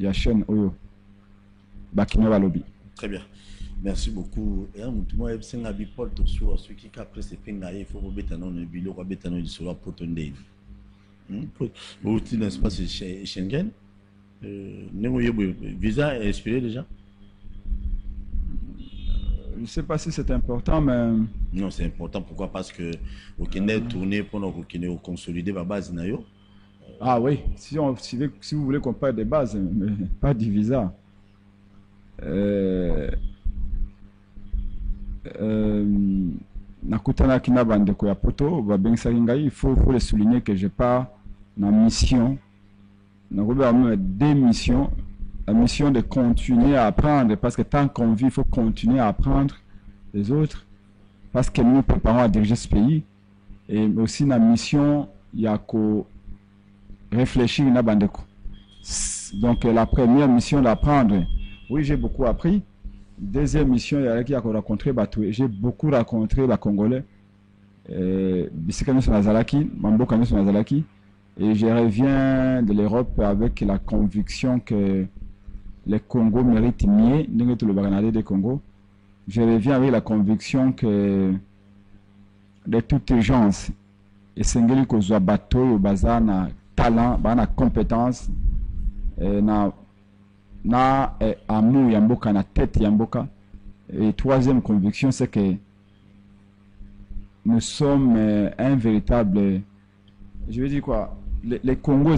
ya chaîne oyo bakino balobi. Très bien. Merci beaucoup. Et moi, je suis Paul Tosso, ceux qui après ces pinga, il faut que vous ayez bilo, que vous ayez sur la potonde. Vous êtes dans l'espace Schengen. Visa est expiré déjà? Je ne sais pas si c'est important, mais... Non, c'est important. Pourquoi? Parce que vous avez tourné pendant que vous avez consolidé la base. Ah oui, si vous voulez qu'on parle des bases, mais pas du visa. Nakutana kina bandeko ya poto babengisaki ngai, il faut le souligner que j'ai pas na mission, même deux missions. La mission de continuer à apprendre, parce que tant qu'on vit, il faut continuer à apprendre les autres, parce que nous préparons à diriger ce pays. Et aussi la mission, il y a qu'à réfléchir na bandeko. Donc la première mission d'apprendre, oui, j'ai beaucoup appris. Deuxième mission, il y a qui a rencontré Batoué. J'ai beaucoup rencontré les Congolais. Bisikano Sonazalaki, Mambo Kano Sonazalaki. Et je reviens de l'Europe avec la conviction que le Congo mérite mieux, le Baranade des Congo. Je reviens avec la conviction que de toute urgence, et Sengeli Kozwa Bateau, Bazana, talent, Bana compétence, na amour Yamboka, na tête Yamboka. Et troisième conviction, c'est que nous sommes un véritable, je veux dire quoi, les Congos,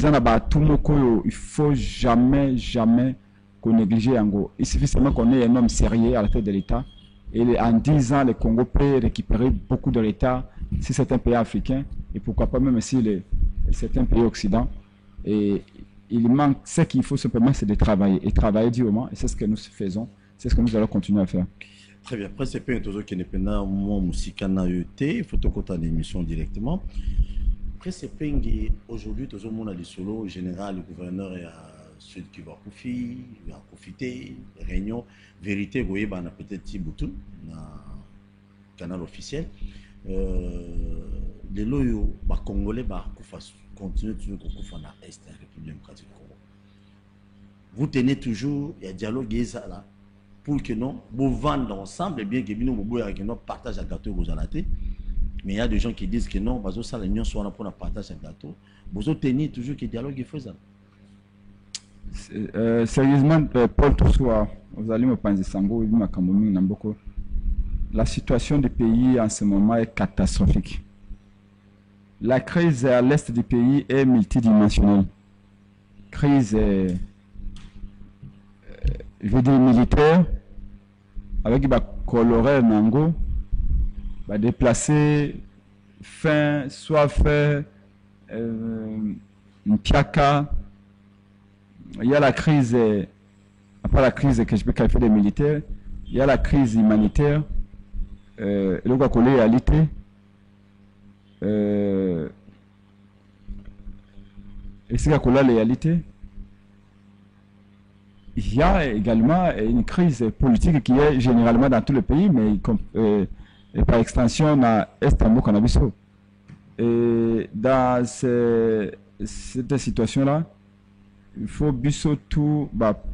il faut jamais qu'on néglige Yango. Il suffit seulement qu'on ait un homme sérieux à la tête de l'État. Et en 10 ans, le Congo peut récupérer beaucoup de l'État si c'est un pays africain. Et pourquoi pas même si c'est un pays occident. Et il manque, ce qu'il faut simplement, c'est de travailler. Et travailler durement. Et c'est ce que nous faisons. C'est ce que nous allons continuer à faire. Très bien. Après, c'est pas un truc qui n'est pas là, moi, musique en AET. Il faut te compter l'émission directement. Après, c'est pas aujourd'hui, tout le monde a des solos. En général, le gouverneur est à Sud qui va profiter, il va profiter, réunion. Vérité, vous voyez, on a peut-être Tiboutou, dans le canal officiel. Les loyaux, les Congolais, continuent toujours à faire dans l'Est de la République démocratique du Congo. Vous tenez toujours, il y a dialogue là, pour que non, vous vendez ensemble, et bien que nous partage le gâteau aux alatés. Mais il y a des gens qui disent que non, parce que ça, l'union soit là pour partager le gâteau. Vous tenez toujours que le dialogue est faisable. Sérieusement, Paul Toussoua, vous allez me penser Sango, la situation du pays en ce moment est catastrophique. La crise à l'est du pays est multidimensionnelle. Crise, je veux dire militaire, avec des colorés Nango, déplacer, fin, soit fait, Mpiaka. Il y a la crise, après la crise que je peux qualifier des militaires, il y a la crise humanitaire, le quoi qu'on réalité. Et c'est quoi la réalité. Il y a également une crise politique qui est généralement dans tout le pays, mais et par extension dans Estambo Canabiso. Et dans cette situation-là, il faut biso tout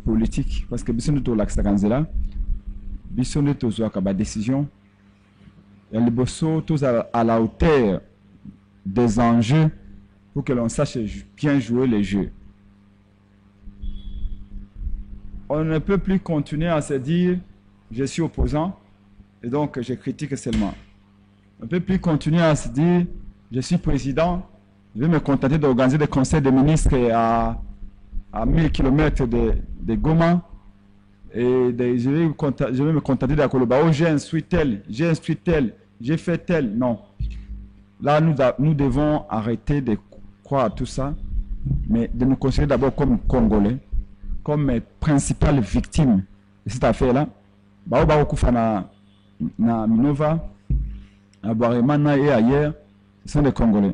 politique parce que biso nous l'axe kanzela biso nous tozo ka décision et le bosso tous à la hauteur des enjeux pour que l'on sache bien jouer les jeux. On ne peut plus continuer à se dire je suis opposant et donc je critique seulement. On ne peut plus continuer à se dire je suis président, je vais me contenter d'organiser des conseils de ministres à 1000 km de Goma et je vais me contenter de la Koloba. Oh, j'ai instruit tel, j'ai fait tel. Non. Là, nous devons arrêter de croire à tout ça, mais de nous considérer d'abord comme Congolais, comme principales victimes de cette affaire-là. Bao Koufa na Minova, à Boaremana et ailleurs, ce sont des Congolais.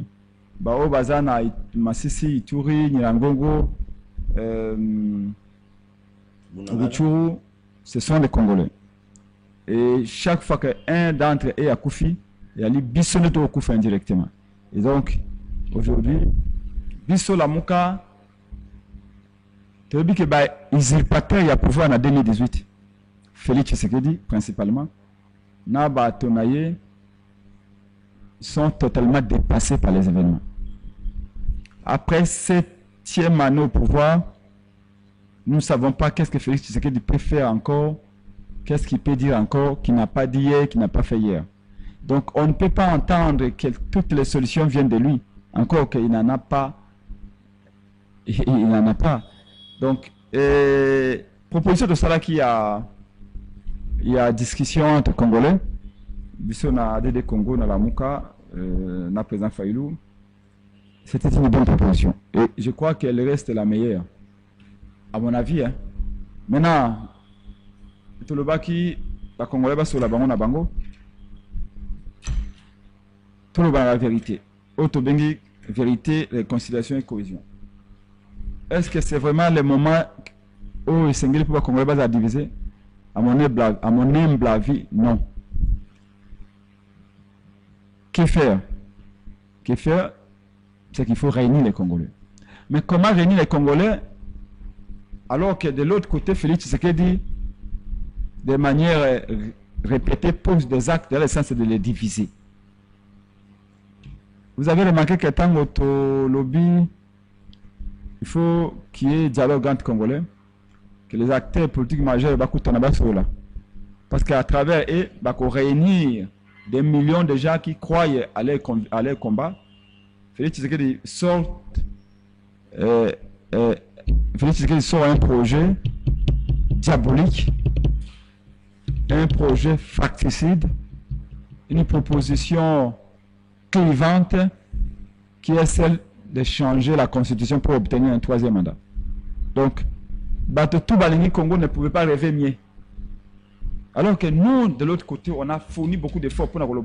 Bao Bazana, Massissi, Ituri, Nirangongo, Ruchuru, ce sont des Congolais. Et chaque fois qu'un d'entre eux est à Koufi, il y a les Bissonnettes au Koufi indirectement. Et donc, aujourd'hui, Bisso Lamouka, Tu as dit que les usurpateurs, il y a pouvoir en 2018. Félix Tshisekedi, principalement. Naba Tonaye sont totalement dépassés par les événements. Après 7e année au pouvoir, nous ne savons pas qu'est-ce que Félix Tshisekedi peut faire encore, qu'est-ce qu'il peut dire encore, qu'il n'a pas dit hier, qu'il n'a pas fait hier. Donc on ne peut pas entendre que toutes les solutions viennent de lui, encore qu'il n'en a pas. Il n'en a pas. Donc, proposition de cela qu'il y a discussion entre Congolais, Bissot na DD Congo, na la Mouka, na président Faïlou, c'était une bonne proposition. Et je crois qu'elle reste la meilleure, à mon avis. Hein. Maintenant, tout le bas qui, la Congolais va sur la bango na bango, tout le bas la vérité. Autobengi, vérité, réconciliation et cohésion. Est-ce que c'est vraiment le moment où les Sengeli pour Congolais va diviser? À mon humble avis, non. Que faire? Que faire? C'est qu'il faut réunir les Congolais. Mais comment réunir les Congolais alors que de l'autre côté, Félix Tshisekedi, de manière répétée, pose des actes dans le sens de les diviser. Vous avez remarqué que tant que lobby, il faut qu'il y ait dialogue entre Congolais, que les acteurs politiques majeurs soient là. Parce qu'à travers eux, il va réunir des millions de gens qui croient à leur combat. Félix Tshisekedi sort un projet diabolique, un projet fracticide, une proposition clivante qui est celle de changer la constitution pour obtenir un 3e mandat. Donc, tout Balingi Congo ne pouvait pas rêver mieux. Alors que nous, de l'autre côté, on a fourni beaucoup d'efforts pour nous.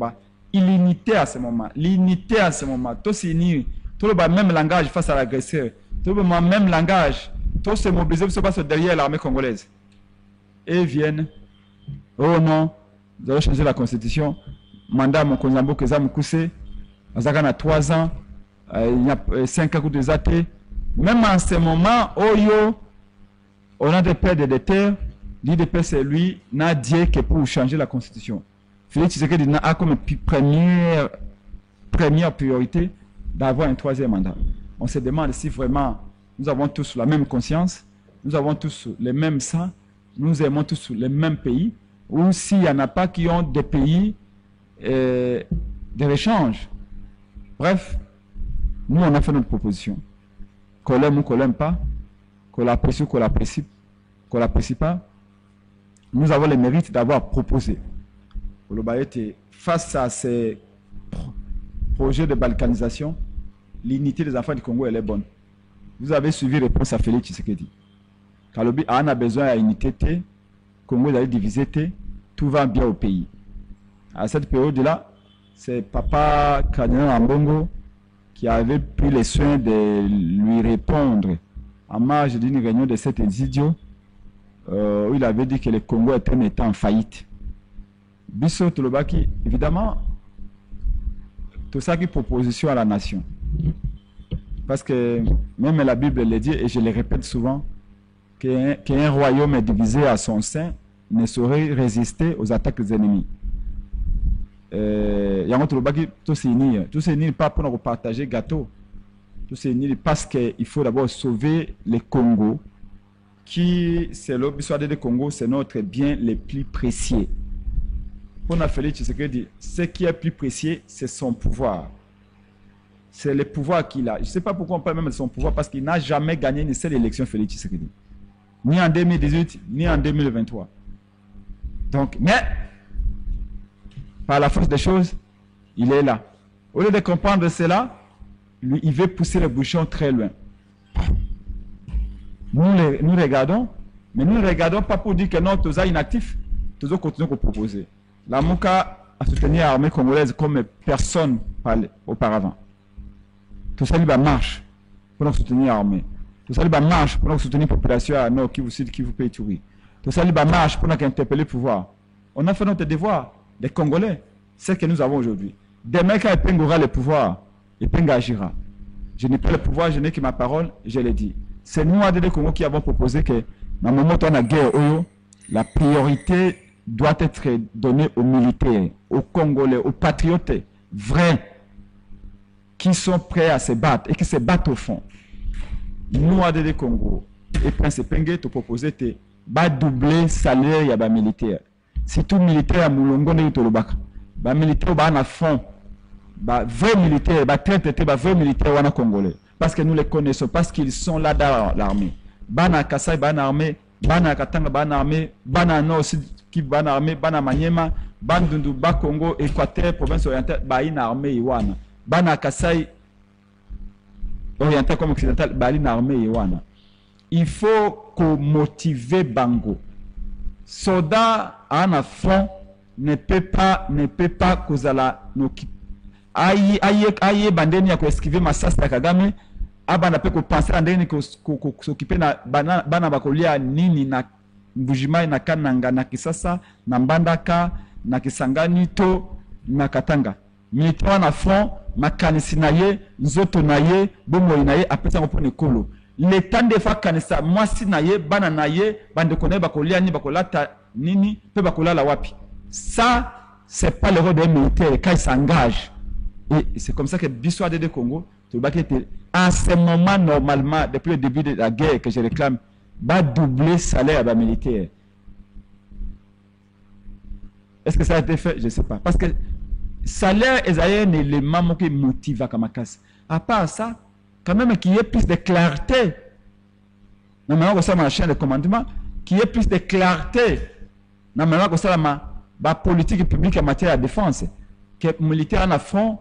L'unité à ce moment. L'unité à ce moment. Tout s'unit. Tout le même langage face à l'agresseur. Tout le même langage. Tout se mobiliser pour se passer derrière l'armée congolaise. Et ils viennent. Oh non, nous allons changer la constitution. Mandat mon Konzambo Kezam Koussé. Azakana 3 ans. Il y a 5 ans de zaté. Même en ce moment, on a des pères de terre. L'IDP, c'est lui, n'a dit que pour changer la constitution. Félix Tshisekedi a comme première priorité d'avoir un 3e mandat. On se demande si vraiment nous avons tous la même conscience, nous avons tous les mêmes sangs, nous aimons tous les mêmes pays, ou s'il n'y en a pas qui ont des pays de l'échange. Bref, nous on a fait notre proposition. Qu'on l'aime ou qu'on l'aime pas, qu'on l'apprécie ou qu'on l'apprécie pas, nous avons le mérite d'avoir proposé. Face à ces projets de balkanisation, l'unité des enfants du Congo, elle est bonne. Vous avez suivi réponse à Félix Tshisekedi. Kalobi a besoin d'unité, Congo est divisé, tout va bien au pays. À cette période-là, c'est Papa Cardinal Ambongo qui avait pris les soins de lui répondre en marge d'une réunion de cet idiot où il avait dit que le Congo était un État en faillite. Bissot Tolobaki, évidemment, tout ça qui est proposition à la nation. Parce que même la Bible le dit, et je le répète souvent, qu'un royaume divisé à son sein ne saurait résister aux attaques des ennemis. Yango Tolobaki, tout s'unit pas pour partager gâteau. Tout s'unit parce qu'il faut d'abord sauver le Congo, qui, c'est l'obissoire de Congo, c'est notre bien le plus précieux. Pour Félix Tshisekedi, ce qui est plus précieux, c'est son pouvoir. C'est le pouvoir qu'il a. Je ne sais pas pourquoi on parle même de son pouvoir, parce qu'il n'a jamais gagné une seule élection, Félix Tshisekedi. Ni en 2018, ni en 2023. Donc, mais, par la force des choses, il est là. Au lieu de comprendre cela, lui, il veut pousser le bouchon très loin. Nous regardons, mais nous ne regardons pas pour dire que non, tous sont inactifs, tous continuons à proposer. La Mouka a soutenu l'armée congolaise comme personne parlait auparavant. Tout ça, il marche pour nous soutenir l'armée. Tout ça, il marche pour nous soutenir la population à Nord, qui vous cite, qui vous paye tout. Tout ça, il marche pour nous interpeller le pouvoir. On a fait notre devoir, les Congolais, c'est ce que nous avons aujourd'hui. Demain, quand il aura le pouvoir, il agira. Je n'ai pas le pouvoir, je n'ai que ma parole, je l'ai dit. c'est nous, ADD Congo, qui avons proposé que, dans le moment où on a guerre, la priorité doit être donnée aux militaires, aux Congolais, aux patriotes vrais, qui sont prêts à se battre et qui se battent au fond. Nous, ADD Congo, et Prince Penge, te proposer de doubler le salaire des militaires. Si tout militaire à Moulongo, les militaires sont à fond. Vrais militaires, vrais militaires congolais. Parce que nous les connaissons, parce qu'ils sont là dans l'armée. Bana Kassai, bana armée, bana Katanga, bana armée, bana Nord, qui bana armée, bana Maniema, Bandundu, Congo, Équateur, province orientale, une armée Iwana. Bana Kassai, oriental comme occidental, une armée Iwana. Il faut qu'on motive Bango. Soldat en front ne peut pas causer la aïe bandeni ya esquiver massas ya Kagame abana pe ko penser andeni ko s'occuper na bana bakolia nini na Mbujimai na Kananga na Kisasa na Mbandaka na Kisangani to na Katanga militaire na front makanisi na ye nzoto na ye bomo na ye apesa ngopone kolo le temps de fa kanisa mwasi na ye bana na ye bande koné bakolia ni bakolata nini pe bakolala wapi. Ça c'est pas le rôle des militaires quand ils s'engagent. Et c'est comme ça que l'histoire de Congo, en ce moment, normalement, depuis le début de la guerre que je réclame, va doubler le salaire des militaires. Est-ce que ça a été fait? Je ne sais pas. Parce que le salaire est un élément qui motive à Kamakas. À part ça, quand même qu'il y ait plus de clarté. Normalement, ça ma chaîne de commandement, qu'il y ait plus de clarté. Normalement, ça ma politique publique en matière de défense. Que les militaires en front,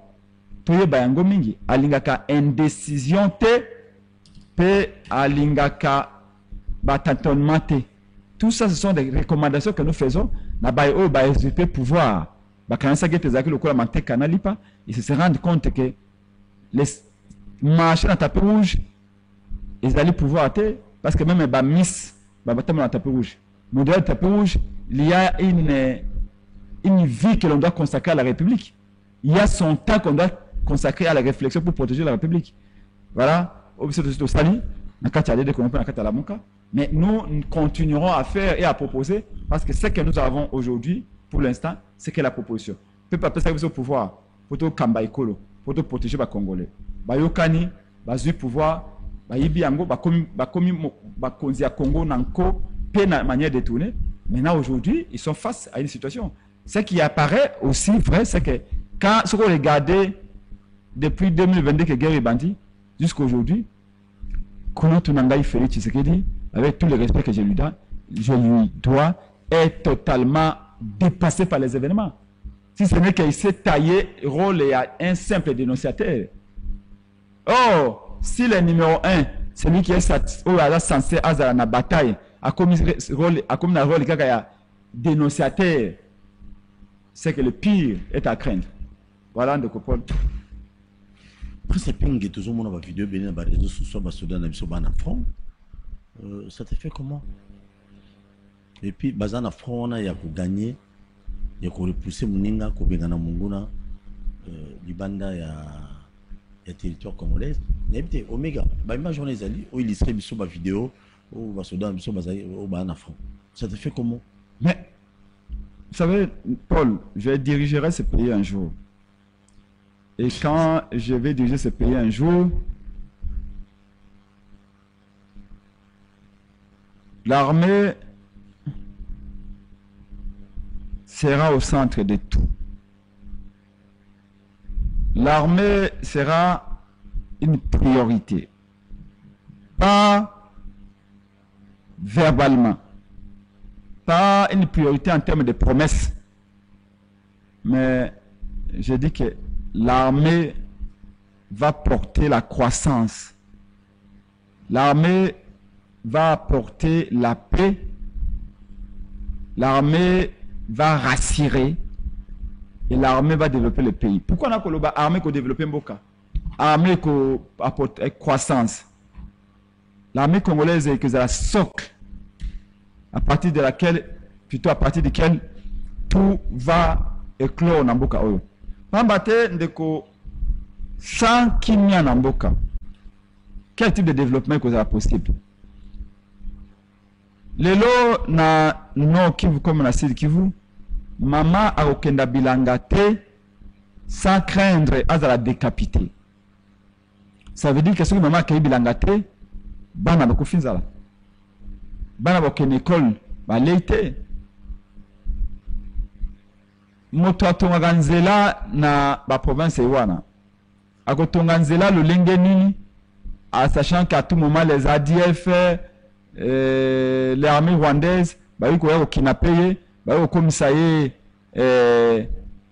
toye bayango mingi alingaka indécision te pe alingaka batantonnement te. Tout ça, ce sont des recommandations que nous faisons na baye o baye usurper pouvoir bakanisa gete zaki lokola mante kanalipa et se rendre compte que les marchés dans tapis rouge ils allaient pouvoir te parce que même ba miss ba batama dans tapis rouge modèle tapis rouge il y a une vie que l'on doit consacrer à la République. Il y a son temps qu'on doit consacrer à la réflexion pour protéger la République. Voilà. Mais nous continuerons à faire et à proposer parce que ce que nous avons aujourd'hui, pour l'instant, c'est que la proposition. On ne peut pas passer au pouvoir pour tout Kambaïkolo, pour tout protéger les Congolais. Bayokani, Bazu pouvoir, Bayibiango, Bakonzi à Congo, Nanko, pe na manière détournée. Maintenant, aujourd'hui, ils sont face à une situation. Ce qui apparaît aussi vrai, c'est que quand ce qu'on regardait depuis 2022 que guerre est bandit, jusqu'à aujourd'hui, Kono Tunangai Félix Tshisekedi, avec tout le respect que je lui dois, est totalement dépassé par les événements. Si ce n'est qu'il s'est taillé rôle à un simple dénonciateur. Oh, si le numéro 1, celui qui est censé être dans la bataille, a commis un rôle de dénonciateur, c'est que le pire est à craindre. Voilà, de comprendre. Prince Penge, tout le monde a vu vidéo, bien les réseaux sociaux, en front. Ça te fait comment? Et puis, bazana front, il y a pour gagner, il y a pour repousser Mouninga, pour Bengana Munguna, Libanda, il y a territoire congolais. Mais Omega, ma journée, où il illustrait ma vidéo, où Basoda, au bazana front. Ça te fait comment? Mais, vous savez, Paul, je dirigerai ce pays un jour. Et quand je vais diriger ce pays un jour, l'armée sera au centre de tout. L'armée sera une priorité. Pas verbalement. Pas une priorité en termes de promesses. Mais je dis que l'armée va porter la croissance. L'armée va apporter la paix. L'armée va rassurer. Et l'armée va développer le pays. Pourquoi on a l'armée qui développe Mboka? L'armée qui apporte croissance. L'armée congolaise est la socle à partir de laquelle, plutôt à partir de laquelle tout va éclore dans Mboka. Pambate ndeko sans kimia na mboka quel type de développement est possible? Lelo na no Kivu comme na Sud Kivu, maman a okenda bilanga te sans craindre à la décapiter. Ça veut dire que si maman a bilanga te, bana ba kofinzala. Bana ba ken école ba leite. Moto atonga nzela na ba province wana. Akotonga nzela lolenge nini, à sachant qu'à tout moment les ADF l'armée rwandaise bayi ko kidnapper bayi ko misaye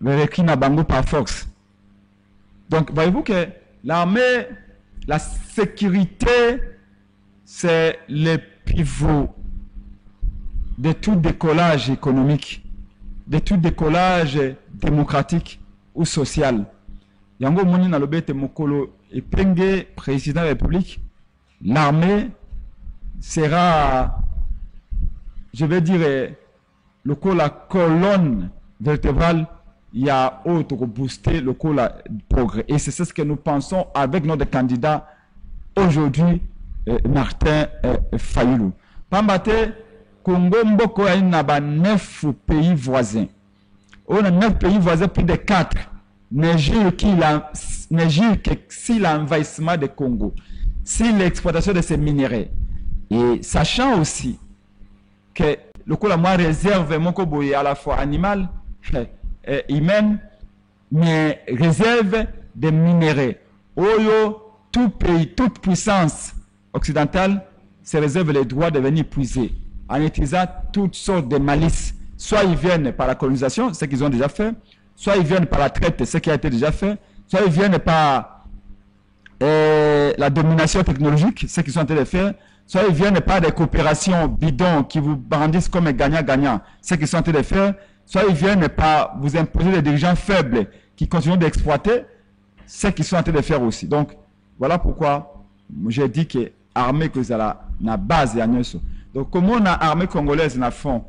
verekina bango par force. Donc voyez-vous que l'armée, la sécurité, c'est le pivot de tout décollage économique, de tout décollage démocratique ou social. Yango moni na lobete mokolo epenge président de la République, l'armée sera, je vais dire, la colonne vertébrale. Il y a autre pour booster le progrès. Et c'est ce que nous pensons avec notre candidat aujourd'hui, Martin Fayulu. Pambate, Congo Mboko a 9 pays voisins. On a 9 pays voisins, plus de 4. N'agir que si l'envahissement du Congo, si l'exploitation de ces minéraux. Et sachant aussi que le coup la moi réserve mon koboye à la fois animal et humaine, mais réserve des minéraux. Oyo, tout pays, toute puissance occidentale se réserve le droit de venir puiser en utilisant toutes sortes de malices. Soit ils viennent par la colonisation, ce qu'ils ont déjà fait, soit ils viennent par la traite, ce qui a été déjà fait, soit ils viennent par la domination technologique, ce qu'ils sont en train de faire, soit ils viennent par des coopérations bidons qui vous brandissent comme gagnant-gagnant, ce qu'ils sont en train de faire, soit ils viennent par vous imposer des dirigeants faibles qui continuent d'exploiter, ce qu'ils sont en train de faire aussi. Donc, voilà pourquoi j'ai dit que l'armée que la base est à nous. Donc, comme on a armée congolaise dans le fond,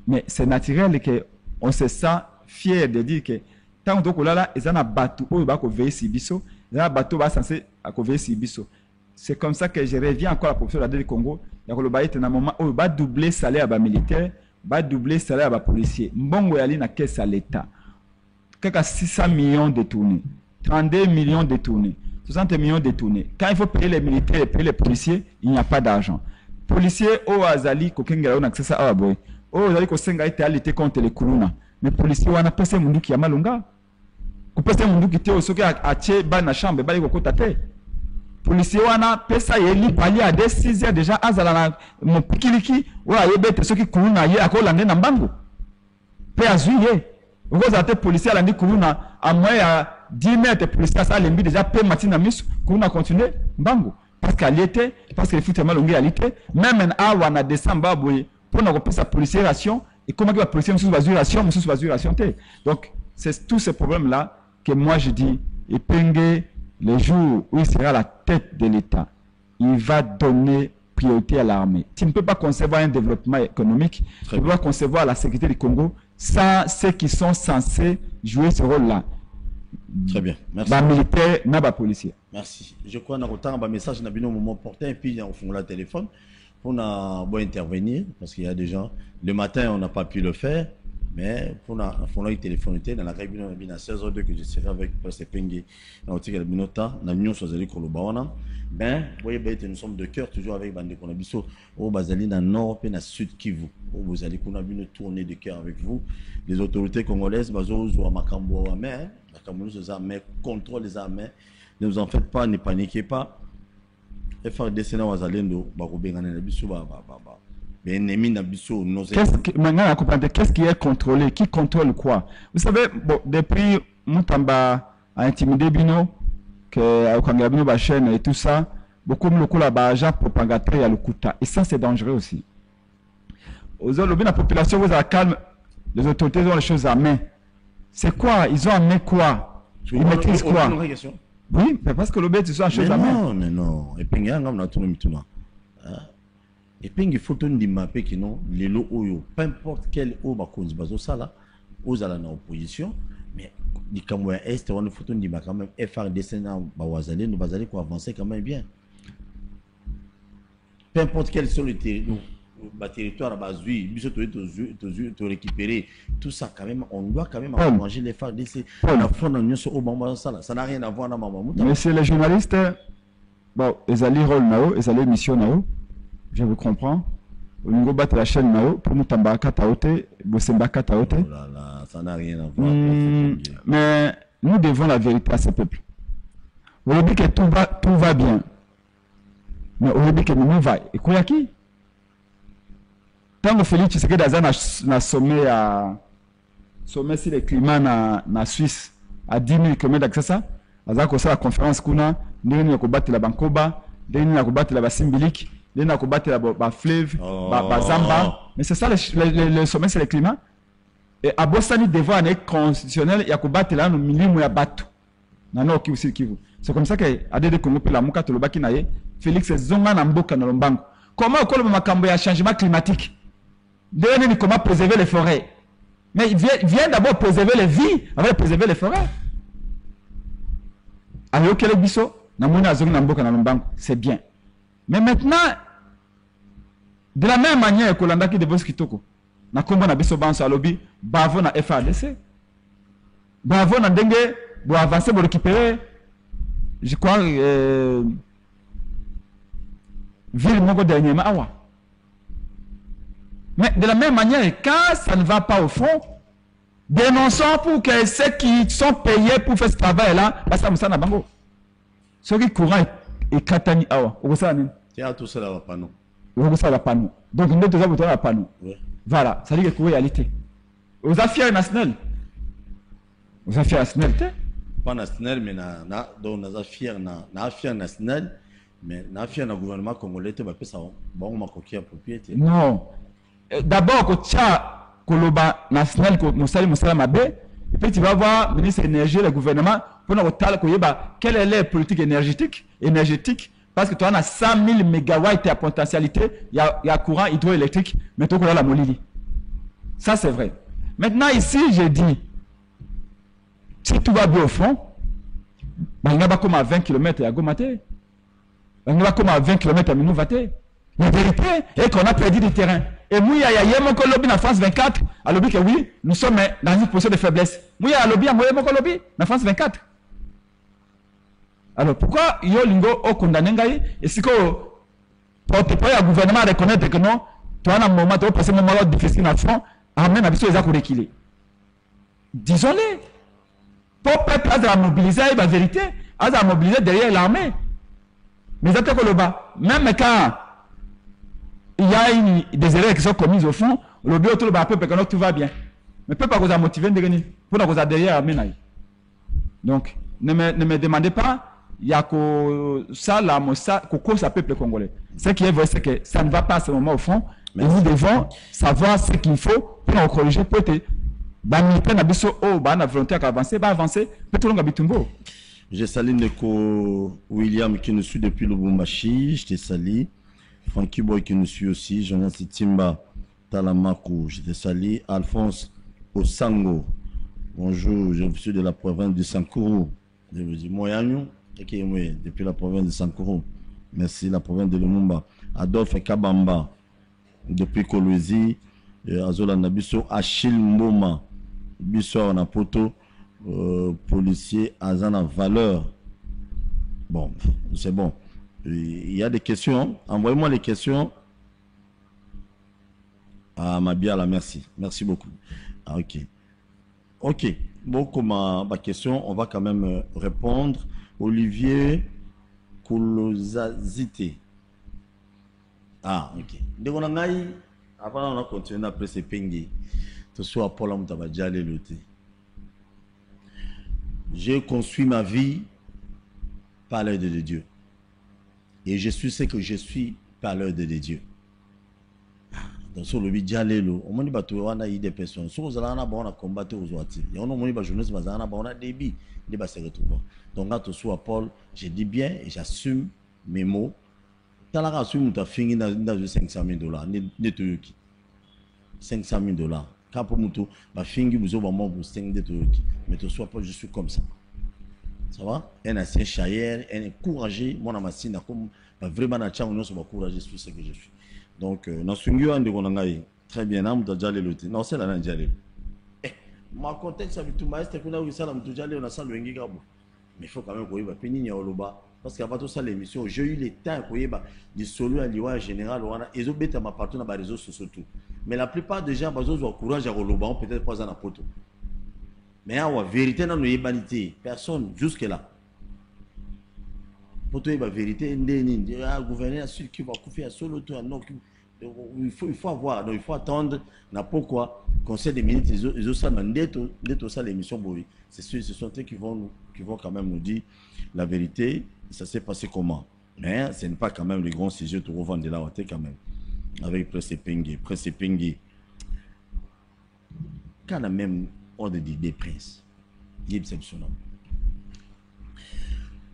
mais c'est naturel qu'on se sent fier de dire que tant que là, ils ont un bateau, ils ont veillé sur biso, ils ont un bateau qui est censé veiller sur biso. C'est comme ça que je reviens encore à la profession du Congo. Il y a un moment où il va doubler le salaire à militaire, va doubler le salaire à policier. Mbongo yali na caisse à l'État. Quelqu'un 600 millions détournés, 32 millions détournés, 60 millions détournés. Quand il faut payer les militaires et payer les policiers, il n'y a pas d'argent. Policiers, au Azali, kokengela on accès à Aboy. Au Azali, kosenga été à lutter contre les Kuluna. Mais policiers, on a passé mundu qui a malunga. Ko passé mundu qui était au soke à tché, ba na chambre, ba ko kotate. Policiers, on a pesa yeli pali à des 6 heures déjà, azala na mon pikiliki, ou a yebete soki Kuluna ye, à ko lande na mbango. Pe azuye. Vous avez policiers à l'andi Kuluna, à moins à 10 mètres, policiers à l'embi déjà, pe matina mis, Kuluna continue, mbango. Parce qu'elle était, parce qu'il faut mal longuer à l'été, même en awa na décembre, pour nous repasser sa policier ration, et comment que la policier nous ration, donc c'est tous ces problèmes-là que moi je dis, et Penge, le jour où il sera à la tête de l'État, il va donner priorité à l'armée. Tu ne peux pas concevoir un développement économique, tu dois concevoir la sécurité du Congo sans ceux qui sont censés jouer ce rôle-là. Très bien, merci. Bas militaire, na bas policier. Merci. Je crois que nous avons un message dans le moment porté et puis on fait le téléphone pour intervenir parce qu'il y a des gens. Le matin, on n'a pas pu le faire, mais pour nous téléphoner dans la réunion à 16h02 que je serai avec le Penge dans le Minota, dans l'Union Sozali Kolobawana. Ben, voyez, nous sommes de cœur toujours avec Bande Konabiso au Bazali dans le nord et dans le sud Kivu. Vous allez qu'on a une tournée de cœur avec vous. Les autorités congolaises, Bazo ou Makambo Amé, Makambo les armées, contrôle les armées. Ne vous en faites pas, ne paniquez pas. Et faire des sénats aux Alendo, Barobengane Nabiso, Qu'est-ce qui est contrôlé? Qui contrôle quoi? Vous savez, bon, depuis Moutamba a intimidé Bino, que Kangabino Bachen et tout ça, beaucoup de locaux là-bas, agents propagateurs à l'Okuta. Et ça, c'est dangereux aussi. Aux autres, la population, vous avez calme, les autorités ont les choses à main. C'est quoi? Ils ont à main quoi? Ils maîtrisent quoi? Oui, mais parce que le bête, ils ont les choses à main. Non, mais non. Et puis, il y a un autre maintenant. Et puis, il faut une mapper qui non, les lots oyo, peu importe quel eau bakonzi bazo ça là, aux à la opposition, mais les Camerounais est, on faut une quand même FRDC na bazali, nous bazali pour avancer quand même bien. peu importe quel sont les territoires à base te récupérer tout ça quand même on doit quand même encourager les femmes ça n'a rien à voir avec mais c'est les journalistes bon ils allaient rôle nao ils allaient mission nao je vous comprends au niveau battre la chaîne nao pour nous tambaka taote bosembaka taote ça n'a rien à voir mais nous devons la vérité à ce peuple. On dit que tout va bien mais on dit que nous va et quoi qui tant que Félix Tshisekedi a sommet sur le climat na Suisse à 10 000 km d'accès aza ko la conférence kuna ndenge ko battre la bankoba ndenge ko battre la basimbilik ndenge ko battre la ba fleuve ba zamba mais c'est ça le sommet sur le climat et à Bosani devant un constitutionnel ya ko battre la no milimu ya batu na no Kivu c'est comme ça que adede Congo pe la muka to lobaki na ye Félix zonga na mboka na lombango comment ko le makambo ya changement climatique. Comment préserver les forêts. Mais il vient d'abord préserver les vies avant de préserver les forêts. Alors que les biso, c'est bien. Mais maintenant, de la même manière que l'on qui devait se quitter, na komba na biso banso alobi, bavo na FADC, bavo na dengue, pour avancer, pour récupérer, je crois, ville mongo dernièrement, awa. Mais de la même manière, quand ça ne va pas au fond, dénonçons pour que ceux qui sont payés pour faire ce travail-là, parce que ça n'a pas de ceux qui courant et katani awa, vous savez. Tout ça va pas nous. Vous savez pas nous. Donc nous devons faire pas nous. Voilà, ça dit que c'est réalité. Vous avez fier national. Vous avez fier national, pas national, mais donc nous avons fier national, mais nous avons fier le gouvernement congolais, tu vas pas ça, bon, ma coquille propriété. Non. D'abord, quand tu as Koloba national, et puis tu vas voir le ministre de l'énergie, le gouvernement, pour nous quelle est la politique énergétique, parce que tu as 100 000 mégawatts à potentialité, il y a courant hydroélectrique, mais tu as la molili. Ça, c'est vrai. Maintenant, ici, j'ai dit, si tout va bien au fond, il y a comme à 20 km à Gomaté, il y a comme à 20 km à Minouvaté. La vérité est qu'on a perdu du terrain. Et moi, il y a mon lobby en France 24, à lobby que oui, nous sommes dans une position de faiblesse. Moi, il y a un lobby, mon lobby en France 24. Alors, pourquoi il y a un condamné et si le gouvernement reconnaître que non, tu as un moment, tu as passé un moment difficile en France, amène à bisous les accords équilibrés. Disons-le. Pour peuple à mobiliser la vérité, à mobiliser derrière l'armée. Mais ça que le bas, même quand il y a des erreurs qui sont commises au fond, le but autour du peuple que tout va bien. Mais le peuple vous a motivé de gagner. Pour nous derrière l'armée. Donc, ne me demandez pas, il y a que ça, là, ça, que ça peuple congolais. Ce qui est vrai, c'est que ça ne va pas à ce moment au fond. Mais nous devons savoir ce qu'il faut pour nous corriger, pour être volonté d'avancer, avancer, peut-être qu'on a je salue Neko William qui nous suit depuis Lubumbashi, je te salue. Frankie Boy qui nous suit aussi, Jonas Timba Talamakou, je te salue. Alphonse Osango, bonjour, je suis de la province de Sankourou. Je vous dis Moyanyo, depuis la province de Sankourou. Merci, la province de Lumumba. Adolphe Kabamba, depuis Kolwezi, Azola Nabiso, Achille Mboma, Bissor Napoto, policier, Azana Valeur. Bon, c'est bon. Il y a des questions. Envoyez-moi les questions. Ah, Mabiala, merci. Merci beaucoup. Ah, ok. Ok. Bon, comme ma question, on va quand même répondre. Olivier Koulozazité. Ah, ok. Donc, on a avant, on a continué après ces pengues. Tout soit Paul Amtabadjale Loté. J'ai construit ma vie par l'œil de Dieu. Et je suis ce que je suis par l'œil de Dieu. Donc, sur le Bidjalelo, on m'a dit que on a eu des personnes. Sur les gens, on a combattu aux autres. Et on a dit que les journalistes, on a des débits. Donc, quand tu sois Paul, je dis bien et j'assume mes mots. Tu as assume que tu as fini dans $500 000. 500 000 $. Quand pour moi, ma fille vous avez pour 5 $. Mais tu sois pas, je suis comme ça. Ça va? Un ancien chaillère, un courageux, mon amassine, comme Vraiment, na tchang, on se courageux sur ce que je suis. Donc, dans ce milieu, très bien, on a déjà le lot. Non, c'est là, on a déjà le. Ma contexte avec tout maître, qu'on a eu ça, on a déjà le, on a ça le Mais il faut quand même qu'on y va pénir au loba. Parce qu'avant tout ça, l'émission, j'ai eu le temps qu'on y va du solo à l'Iwa en général, ils ont bêté ma partie dans les réseaux sociaux. Mais la plupart des gens, ils ont courage à Roloba, peut-être pas dans la poto. Mais en vérité, dans nos humanité, personne jusque-là. Pour toi, la vérité, le gouverneur qui va couper à solo, il faut avoir, donc il faut attendre. Pourquoi Conseil des ministres, ils ont ça dans ça l'émission. C'est sûr, ce sont eux qui vont quand même nous dire la vérité. Ça s'est passé comment. Mais ce n'est pas quand même le grand sujet de revendre de la hauteur quand même. Avec Presse Pengue. Quand on a même ordre des princes, il y a exceptionnel.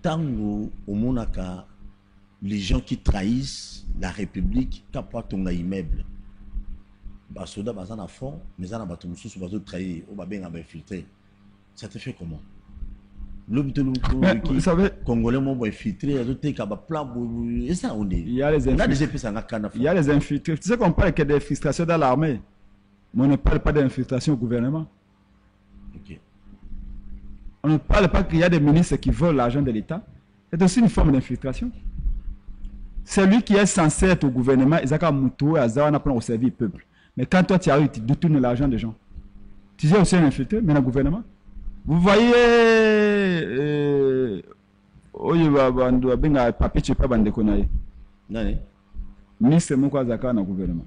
Tant au Monaka, les gens qui trahissent la République, qui apportent un immeuble, les soldats sont à fond, mais ils ont trahi, ils ont infiltré. Ça te fait comment? Vous savez, Congolais m'ont infiltré, il y a les infiltrés. Tu sais qu'on parle que des frustrations dans l'armée, mais on ne parle pas d'infiltration au gouvernement. Okay. On ne parle pas qu'il y a des ministres qui volent l'argent de l'État. C'est aussi une forme d'infiltration. Celui qui est censé être au gouvernement, il a moutou et azar n'a au service du peuple. Mais quand toi tu arrives, tu détournes l'argent des gens. Tu es aussi un infiltré, mais dans le gouvernement. Vous voyez, papier tu pas ministre Mouko Zaka dans le gouvernement.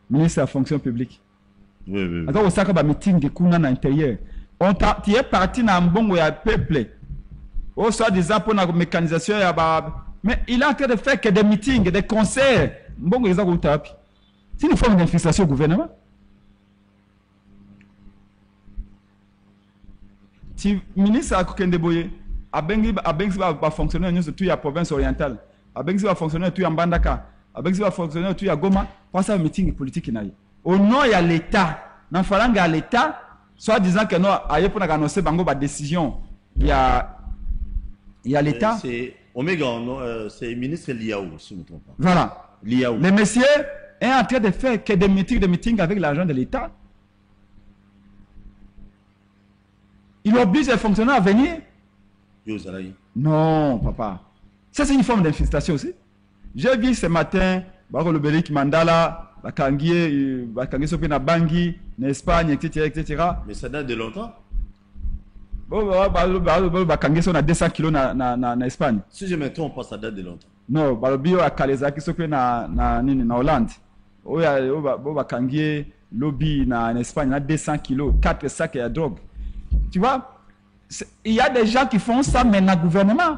Ministre de la fonction publique. Oui. Alors au sac meeting de Kuna à l'intérieur. Tu es parti dans un bon peuple. Au soit des pour la mécanisation, mais il est en train de faire que des meetings, des concerts. C'est une forme d'infiltration au gouvernement. Si le ministre a Kokendeboye, Abengi va fonctionner dans toute la province orientale, Abengi va fonctionner dans toute la Mbandaka, Abengi va fonctionner dans toute la Goma, pour ça, un meeting politique. Au nom, il y a l'État. Dans le y a l'État, soit disant que non, ailleurs pour annoncer la décision, il y a l'État. C'est Omega, c'est le ministre Liaou, si je ne me trompe pas. Voilà. Liaou. Le monsieur est en train de faire que des meetings avec l'argent de l'État. Il oblige les fonctionnaires à venir. Non, papa. Ça, c'est une forme d'infiltration aussi. J'ai vu ce matin, le Belik Mandala, Bakangi Sopena Bangui, en Espagne, etc. Mais ça date de longtemps. Bakangi sont à 200 kilos en Espagne. Si je me trompe pas, ça date de longtemps. Non, Balobio a Kalezaki Sopena en Hollande. Bakangi lobby en Espagne, à 200 kilos, 4 sacs de drogue. Tu vois, il y a des gens qui font ça, mais dans le gouvernement.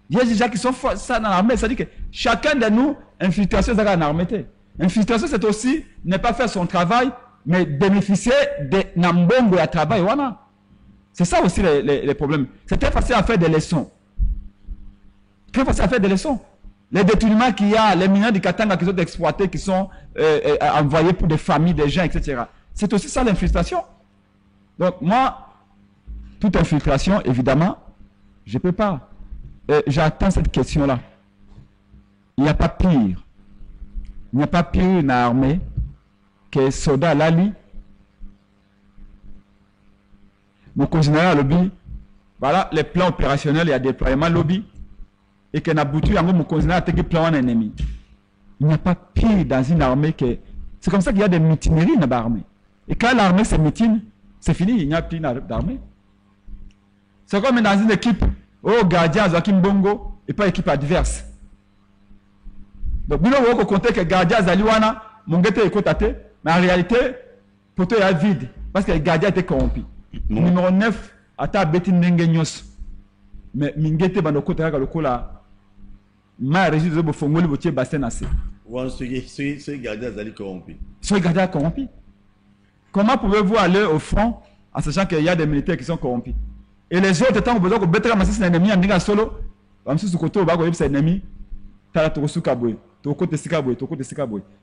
Il y a des gens qui font ça dans l'armée. C'est-à-dire que chacun de nous, infiltration, c'est dans l'armée. Infiltration, c'est aussi ne pas faire son travail, mais bénéficier de Nambongo à travail. C'est ça aussi les problèmes. C'est très facile à faire des leçons. Très facile à faire des leçons. Les détournements qu'il y a, les mineurs du Katanga qui sont exploités, qui sont envoyés pour des familles, des gens, etc. C'est aussi ça l'infiltration. Donc moi, toute infiltration, évidemment, je ne peux pas. J'attends cette question-là. Il n'y a pas pire. Il n'y a pas pire dans l'armée que les soldats Lali. Mon général lobby, voilà les plans opérationnels, il y a déploiement lobby. Et que Naboutu, mon général a été plan en ennemi. Il n'y a pas pire dans une armée que. C'est comme ça qu'il y a des mutineries dans l'armée. Et quand l'armée se mutine, c'est fini, il n'y a plus d'armée. C'est comme dans une équipe, gardien, Joachim Bongo, et pas équipe adverse. Donc, vous avez compter que gardien Zaliwana, mon gars est côté, mais en réalité, le poteau est vide, parce que le gardien était corrompu. Numéro 9, Ata Betin Nengenyos. Mais Mingete Bandokota Galokola, ma régie de Bofongoli, Botier Bassin assez. Ce gardien Zali corrompu. Ce gardien corrompu. Comment pouvez-vous aller au front en sachant qu'il y a des militaires qui sont corrompus? Et les autres, tant que vous avez besoin de mettre un ennemi en solo, comme si ce côté, vous avez un ennemi,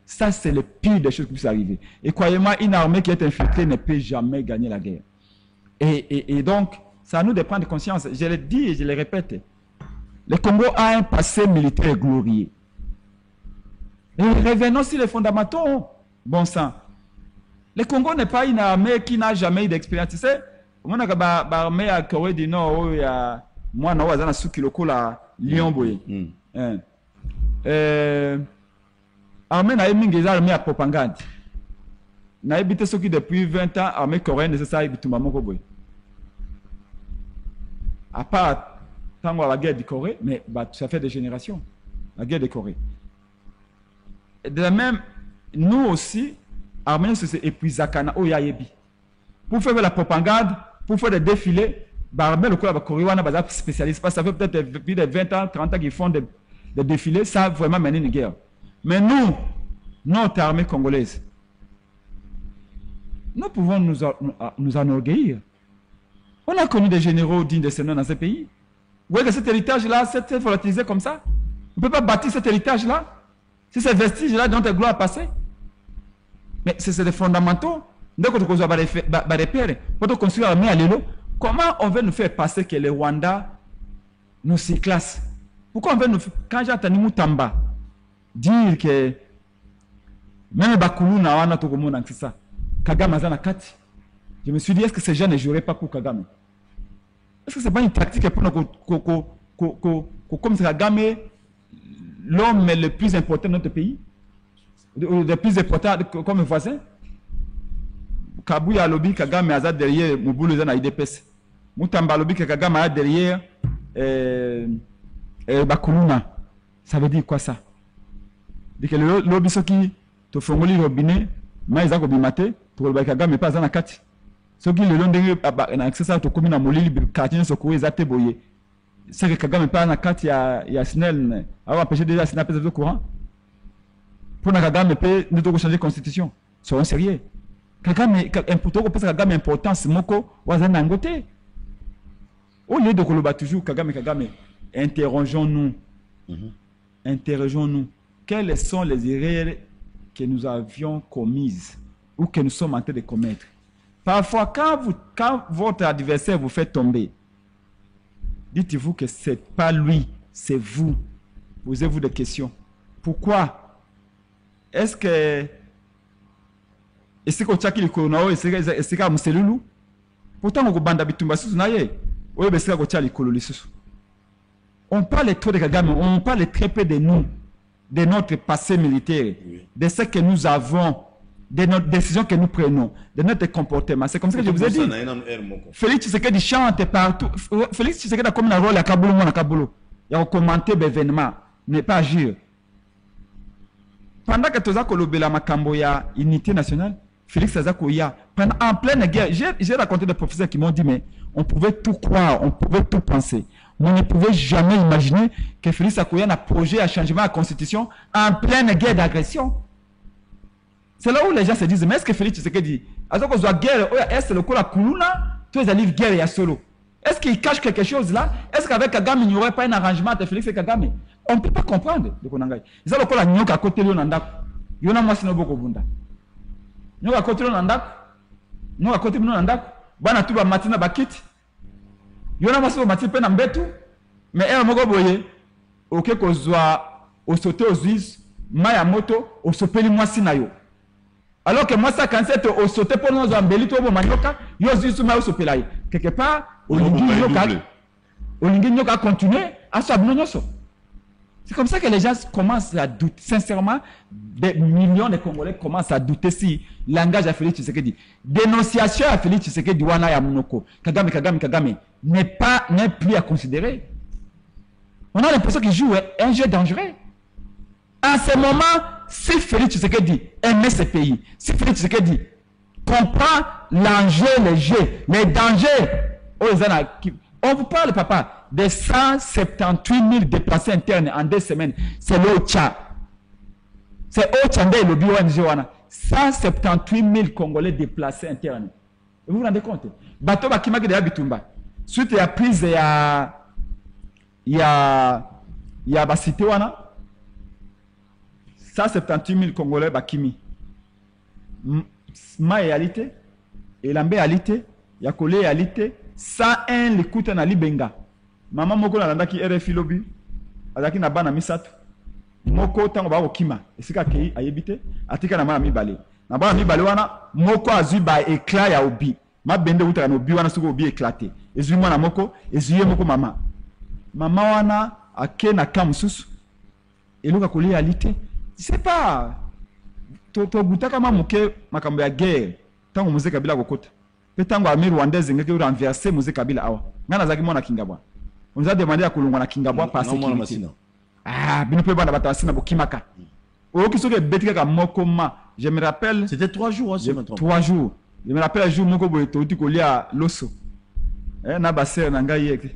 ça, c'est le pire des choses qui puissent arriver. Et croyez-moi, une armée qui est infiltrée ne peut jamais gagner la guerre. Et donc, c'est à nous de prendre conscience. Je le dis et je le répète. Le Congo a un passé militaire glorieux. Et revenons sur les fondamentaux. Bon sang. Le Congo n'est pas une armée qui n'a jamais eu d'expérience. Tu sais, on a l'armée à Corée du Nord, il y a moi, on a un kiloko la Lyon boy. Armée n'a eu des armées à propagande. N'a habité ce qui depuis 20 ans, armée coréenne nécessaire à tout maman boy. À part tant la guerre de Corée, mais bah, ça fait des générations. La guerre de Corée. Et de la même, nous aussi, armée c'est épuisakana au yayebi. Pour faire la propagande, pour faire des défilés, bah, armée le Corée wana spécialiste. Parce que ça fait peut-être depuis des 20 ans, 30 ans qu'ils font des défilés, ça a vraiment mené une guerre. Mais nous, notre armée congolaise, nous pouvons nous enorgueillir. On a connu des généraux dignes de ce nom dans ce pays. Vous voyez que cet héritage-là, c'est volatilisé comme ça. On ne peut pas bâtir cet héritage-là. C'est ces vestiges-là dont la gloire passée. Mais c'est des fondamentaux. Donc, on doit repérer. Pour construire l'armée à l'élo, comment on veut nous faire passer que le Rwanda nous surclasse? Pourquoi on veut nous faire... Quand j'ai entendu Moutamba dire que même Bakulu n'a pas de ça, Kagame a na kati. Je me suis dit, est-ce que ces gens ne joueraient pas pour Kagame? Est-ce que ce n'est pas une tactique pour nous, comme Kagame, l'homme le plus important de notre pays, le plus important comme voisin? Kabuya Lobi, Kagame a derrière Moubou Lezana IDPS. Moutamba Lobi, Kagame a derrière Bakuluna. Ça veut dire quoi ça? Dit que le lobby qui te font le robinet, mais ils ont bimate pour le Kagame mais pas dans la carte. Ce qui le long de accès à to commune à Molili quartier soko ezate boye. C'est que Kagame pas dans la carte il y a Snell a empêché déjà Snell peut être au courant. Pour Kagame peut nous devons changer constitution. Soyons sérieux. Kagame important parce que Kagame importance moko wazana ngote. Au lieu de koloba toujours Kagame interrogeons-nous. Interrogeons-nous. Quelles sont les erreurs que nous avions commises ou que nous sommes en train de commettre? Parfois, quand votre adversaire vous fait tomber, dites-vous que ce n'est pas lui, c'est vous. Posez-vous des questions. Pourquoi? Est-ce que... Est-ce que tu as dit est-ce que c'est loulou? Pourtant, on parle trop de Kagame, on parle très peu de nous, de notre passé militaire, de ce que nous avons, de notre décision que nous prenons, de notre comportement. C'est comme ça que je vous ai dit. Félix Tshisekedi chante partout. Félix Tshisekedi a comme un rôle à Kaboulou. Il a commenté l'événement, ne pas agir. Pendant que tu as colobé la Makamboya, unité nationale, Félix Azakoya, en pleine guerre, j'ai raconté des professeurs qui m'ont dit, mais on pouvait tout croire, on pouvait tout penser. On ne pouvait jamais imaginer que Félix Akoya a projet à changement à la constitution en pleine guerre d'agression. C'est là où les gens se disent, mais est-ce que Félix Tshisekedi, alors qu'on soit guerre, est-ce que le coup la Koulouna, tous les livres guerre et à solo? Est-ce qu'il cache quelque chose là? Est-ce qu'avec Kagame, il n'y aurait pas un arrangement entre Félix et Kagame? On ne peut pas comprendre. C'est là où la nyoka à côté de l'Onanda. Il y en a moi, c'est beaucoup bunda. Nyoka à côté de l'Onanda. Nyoka à côté de l'Onanda. Bana tuba matina bakit. Il y en a moi, c'est matin peine en bête. Mais elle m'a dit, ok, qu'on soit au sauté aux us, maya moto, au sopeli moi sinayo. Alors que moi, ça, quand c'est au sauté pour nous embellir, tout le monde, yo us ma au sopelaï. Quelque part, au lingi nyoka continuer à s'abonner. C'est comme ça que les gens commencent à douter. Sincèrement, des millions de Congolais commencent à douter si langage à Félix Tshisekedi, dénonciation à Félix Tshisekedi, Wana ya Monoko, Kagame n'est plus à considérer. On a l'impression qu'il joue un jeu dangereux. En ce moment, si Félix Tshisekedi aimait ce pays, si Félix Tshisekedi comprend l'enjeu, les dangers, on vous parle, papa, de 178 000 déplacés internes en 2 semaines. C'est l'OCHA. C'est OCHA le BONG. 178 000 Congolais déplacés internes. Vous vous rendez compte? Bateau Bakimaki de Abitumba. Suite à la prise, il y a Basité Wana. 178 000 Congolais Bakimi. Ma réalité, Elambe réalité, Yakole réalité. 101 l'écoute na Libenga. Maman moko na landa ki RFI lobby. azaki na bana misato moko tango ba kokima esika kei ayebite atika na mama mibale na bana mibale wana moko azui ba éclat ya obi mabende utaka na obi wana soko obi éclaté ezui mwana moko ezui moko mama wana ake na kamususu eluka kolia alite c'est pas to gutaka mamuke makambo ya guerre tango Moïse Kabila kokota pe tango armée rwandaise ngeke renverser Moïse Kabila awa ngana zaki mona Kingabwa on nous a demandé à kolongwa na Kingabwa par sécurité bino pe bana batasina bokimaka oki soke betika ka moko ma je me rappelle c'était 3 jours hein, 3 jours je me rappelle un jour moko boye to kolia loso na baser na ngai yeke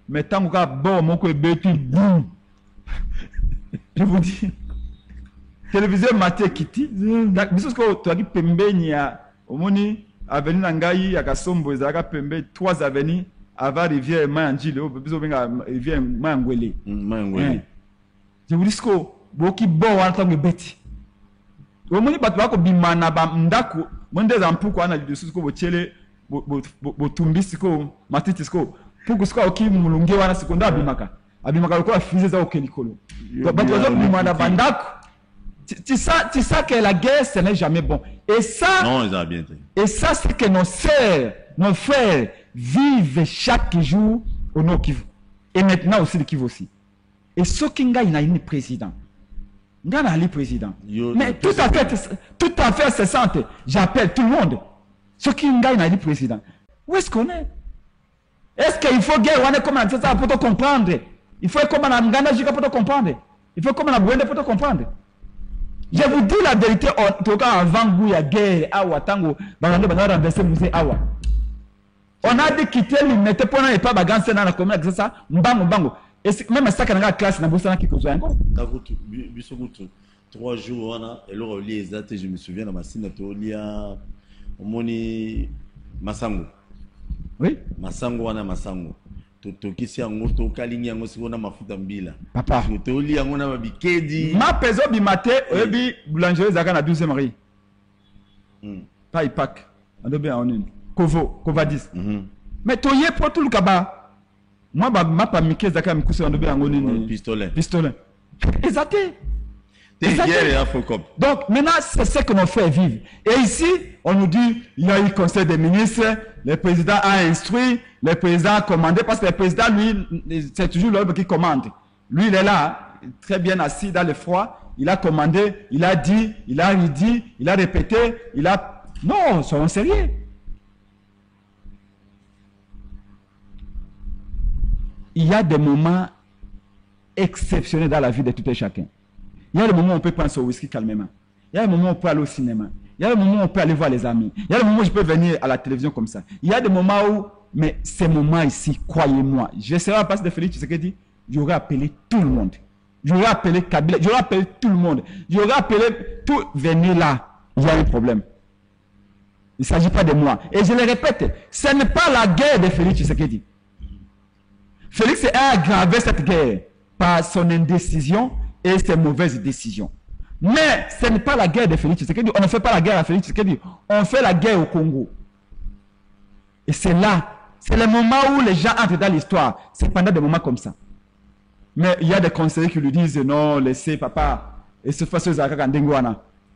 mais tango ka bo moko ebeti boum je vous dis télévision maté kiti biso ko to aki pembeni ya omoni avenue na ngai ya Kasombo ezaka pembe 3 avenues avant rivière Manjile biso benga rivière Mangwele je vous dis ko boki bo wana tango ebeti omoni bato bako bimana ba ndako monde za mpuko ana lidusu ko bochele botumbisi ko matiti ko puku sko oki mulunge wana sekonda abimaka lokola fize za okelikolo bato bazo bimana bandako tu sais que la guerre ce n'est jamais bon et ça non ils ont bien dit. Et ça c'est que nos sœurs nos frères vivent chaque jour au Nord Kivu et maintenant aussi le Kivu aussi et ce kinga il a une président ngana ali président mais tout à fait cessante j'appelle tout le monde ce kinga il a une président où est-ce qu'on est-ce qu'il faut guerre on est comme ça pour te comprendre il faut comme on ngana jika pour te comprendre il faut comme on a besoin pour te comprendre. Je vous dis la vérité, en tout cas avant goût ya guerre awa tango bangande bana renverser musée awa. On a dit quitter l'unité pour ne pas bagancer dans la commune que ça mbango et même ça quand la classe na bossa qui kozo encore. Dakutu bisokutu 3 jours wana eloro li exact je me souviens na masina to lia omoni masango. Oui, masango wana masango. Tokisi yango to kalingi yango sikona mafuta mbila papa to li yango na bikedi ma peso bi maté oyebi boulangerie zaka na 12e Marie pas ipak adobe en une Covadis mais toye pour tout le kaba moi ma pa mike zaka mikuso adobe yango nini pistolet exact. Donc maintenant c'est ce que nos frères vivent et ici on nous dit il y a eu conseil des ministres, le président a instruit, le président a commandé parce que le président lui c'est toujours l'homme qui commande, lui il est là très bien assis dans le froid, il a commandé, il a dit, il a redit, il a répété, il a non soyons sérieux. Il y a des moments exceptionnels dans la vie de tout et chacun. Il y a le moment où on peut prendre son whisky calmement. Il y a le moment où on peut aller au cinéma. Il y a le moment où on peut aller voir les amis. Il y a le moment où je peux venir à la télévision comme ça. Il y a des moments où, mais ces moments ici, croyez-moi, je serai à la place de Félix Tshisekedi, j'aurais appelé tout le monde. J'aurais appelé Kabila, j'aurais appelé tout le monde. J'aurais appelé tout, venez là, il y a un problème. Il ne s'agit pas de moi. Et je le répète, ce n'est pas la guerre de Félix Tshisekedi. Félix a aggravé cette guerre par son indécision et ses mauvaises décisions. Mais ce n'est pas la guerre de Félix Tshisekedi. On ne fait pas la guerre à Félix Tshisekedi. On fait la guerre au Congo. Et c'est là, c'est le moment où les gens entrent dans l'histoire. C'est pendant des moments comme ça. Mais il y a des conseillers qui lui disent non, laissez papa, et ce fasse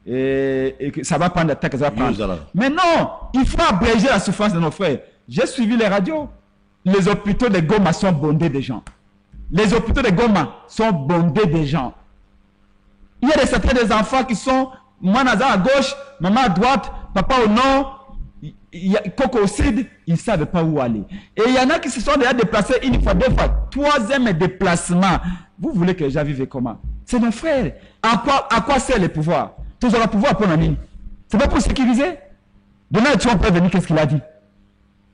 et que ça va prendre la tête, ça va prendre. Mais non, il faut abréger la souffrance de nos frères. J'ai suivi les radios. Les hôpitaux de Goma sont bondés de gens. Les hôpitaux de Goma sont bondés de gens. Il y a certains des enfants qui sont Manaza à gauche, maman à droite, papa au nord, Coco au sud, ils ne savent pas où aller. Et il y en a qui se sont déjà déplacés une fois, 2 fois, 3e déplacement. Vous voulez que les gens vivent comment? C'est nos frères. À quoi sert le pouvoir? Tous ont le pouvoir pour la mine. C'est pas pour sécuriser. Donald Trump est venu, qu'est-ce qu'il a dit?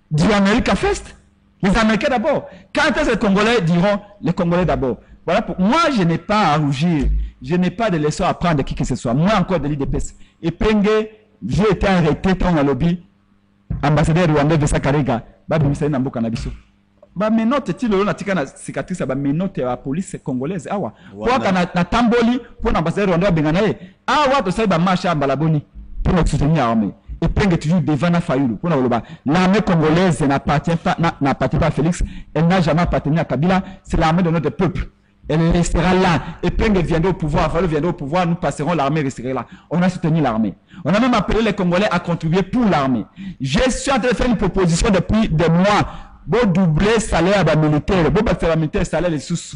Du America First. Les Américains d'abord. Quand est-ce que les Congolais diront les Congolais d'abord? Voilà pour moi, je n'ai pas à rougir. Je n'ai pas de leçon à prendre de qui que ce soit. Moi encore de l'IDPS. Et Penge, j'ai été arrêté dans le lobby. Ambassadeur rwandais Vesa Karega. Babi Moussa Namboka Nabiso. Ba menote ti lolo natika na cicatrice ba menote ya police congolaise awa. Pour kana na tamboli pour ambassadeur rwandais bengana ye. Awa to sai ba marche balaboni pour nous soutenir l'armée. Et Penge toujours devant na Fayulu pour nous le l'armée congolaise n'appartient pas à Félix, elle n'a jamais appartenu à Kabila, c'est l'armée de notre peuple. Elle restera là. Et Peng viendra au pouvoir, Fayulu viendra au pouvoir, nous passerons, l'armée restera là. On a soutenu l'armée. On a même appelé les Congolais à contribuer pour l'armée. Je suis en train de faire une proposition depuis des mois. Pour doubler le salaire des militaires, pour passer la militaire, salaire les sous.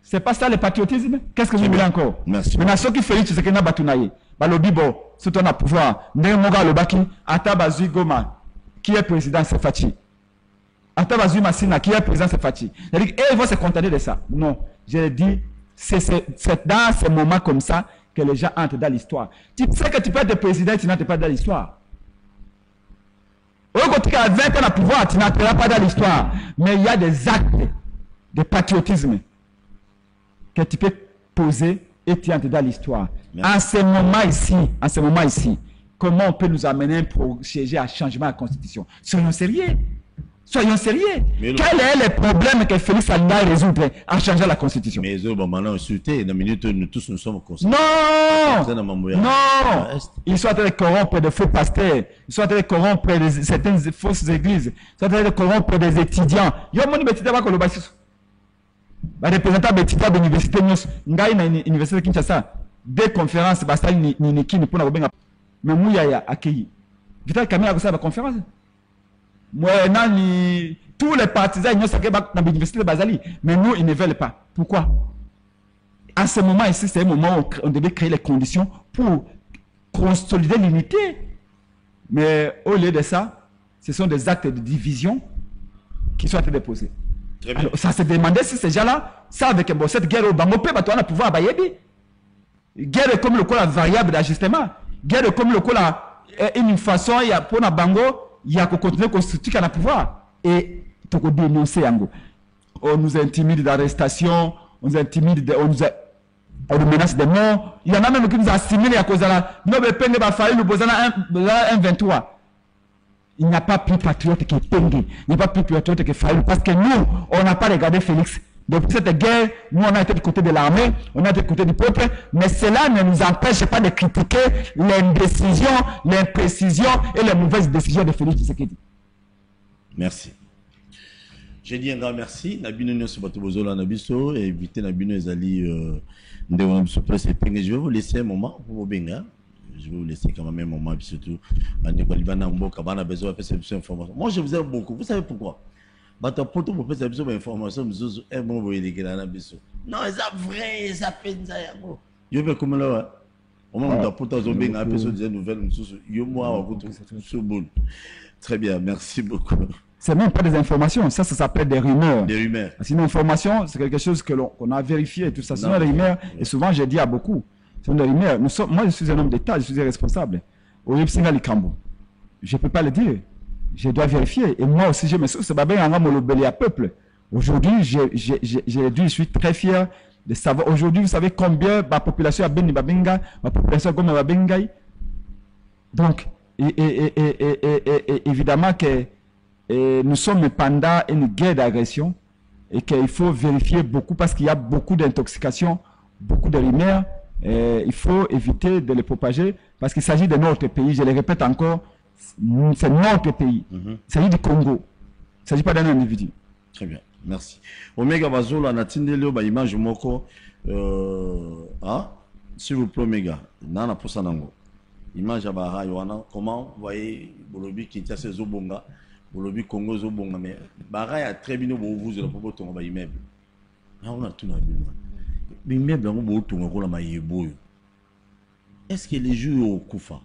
C'est pas ça le patriotisme? Qu'est-ce que vous voulez encore? Merci. Maintenant, ceux qui font ce que n'a batunaye, balobi bo, surtout on a pouvoir, Ndemoga Lobaki, Atabazui Goma, qui est président, c'est Fachi. Atabazui Massina, qui est président, c'est Fachi. C'est-à-dire qu'ils vont se contenter de ça. Non, je dis, c'est dans ces moments comme ça que les gens entrent dans l'histoire. Tu sais que tu peux être président et tu n'entres pas dans l'histoire. Au côté à 20 ans de pouvoir, tu n'entreras pas dans l'histoire. Mais il y a des actes de patriotisme que tu peux poser et tu entres dans l'histoire. En ce moment ici, comment on peut nous amener pour siéger à changement de la Constitution? Soyons sérieux. Soyons sérieux. Quel est le problème que Félix Alinga résoudre en changeant la Constitution? Mais maintenant, nous tous nous sommes conscients. Non! Ils sont en train de corrompre de faux pasteurs. Ils sont en train de corrompre certaines fausses églises. Ils sont en train de corrompre des étudiants. Il y a un étudiant qui est représentant de l'université l'université de Kinshasa. Des conférences, mais moi, il y a accueilli. Vital Kamila a conférence. Tous les partisans ils sont dans l'université de Bazali, mais nous ils ne veulent pas. Pourquoi? À ce moment ici, c'est un moment où on devait créer les conditions pour consolider l'unité. Mais au lieu de ça, ce sont des actes de division qui sont déposés. Alors, ça se demandait si ces gens-là savent que cette guerre au Bango peut pouvoir abayer. Guerre comme le coup la variable d'ajustement. Guerre comme le coup une façon pour la Bango. Il y a qu'on continue à constituer un pouvoir et on dénoncer on nous intimide d'arrestation, on nous intimide, on nous menace de mort. Il y en a même qui nous assimilent à cause de la nous un 23. Il n'y a pas plus patriote que Penge, il n'y a pas plus patriote que Fayulu parce que nous on n'a pas regardé Félix. Depuis cette guerre, nous on a été du côté de l'armée, on a été du côté du peuple, mais cela ne nous empêche pas de critiquer l'indécision, l'imprécision et les mauvaises décisions de Félix Tshisekedi. Merci. Je dis un grand merci. Nabino Nyoso Batobozola Nabiso et éviter Nabino Ezali Ndewamso Presse et Penge. Je vais vous laisser un moment pour vous benga. Je vais vous laisser quand même un moment, puis surtout, moi je vous aime beaucoup. Vous savez pourquoi? Pour tout faire cette information, non, c'est vrai, ça fait ça. Je vais comme là. Au moment où tu as bien appelé des nouvelles, très bien, merci beaucoup. C'est même pas des informations, ça s'appelle des rumeurs. Des rumeurs. Sinon, une information, c'est quelque chose qu'on a vérifié et tout ça. Sinon, des rumeurs, et souvent, j'ai dit à beaucoup, ce sont des rumeurs. Moi, je suis un homme d'État, je suis responsable. Au Yipsinga Likambo, je ne peux pas le dire. Je dois vérifier. Et moi aussi, je me souviens, c'est Babé Anga Molobeli à peuple. Aujourd'hui, je suis très fier de savoir. Aujourd'hui, vous savez combien ma population a béni Babinga, ma population a Goma Babingaï. Donc, évidemment que nous sommes pendant une guerre d'agression et qu'il faut vérifier beaucoup parce qu'il y a beaucoup d'intoxication, beaucoup de rumeurs. Il faut éviter de les propager parce qu'il s'agit de notre pays. Je le répète encore. C'est notre pays. Il s'agit du Congo. Il ne s'agit pas d'un individu. Très bien, merci. Omega Bazola, Natindele, image moko. S'il vous plaît, Omega, Nana Posanango. Image à Bahra, comment vous voyez Bolobi Kinshasa Zobonga, Bolobi Congo Zobonga, mais Bahra a très bien vous vous avez ton immeuble. On a tout dans l'immeuble, on a tout dans l'immeuble. Est-ce que les jours au Koufa?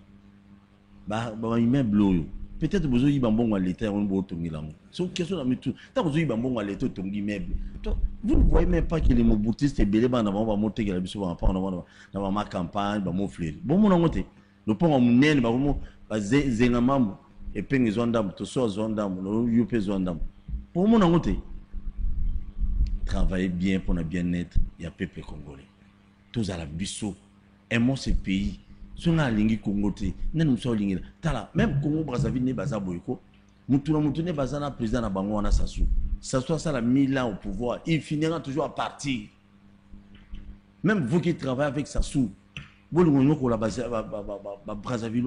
Peut-être que vous avez un l'état, on va tomber là. C'est question de tout. Tant que vous avez un l'état, vous immeuble. Vous ne voyez même pas que les moboutistes et belé on va monter la biso dans ma campagne, va m'offrir. Bon, mon amour, nous prenons mon nez, zengamam et peigne zondam, to so zondam, no yupe zondam. Pour mon amour, travaillez bien pour le bien-être, il y a peuple congolais. Tous à la biso, aimons ce pays. Si on a lingi Congo, même Congo Brazzaville n'est pas boyko. Moutouna n'est pas un président à Bango na Sassou. Sassou ça a 1000 ans au pouvoir. Il finira toujours à partir. Même vous qui travaillez avec Sassou, vous la Brazzaville.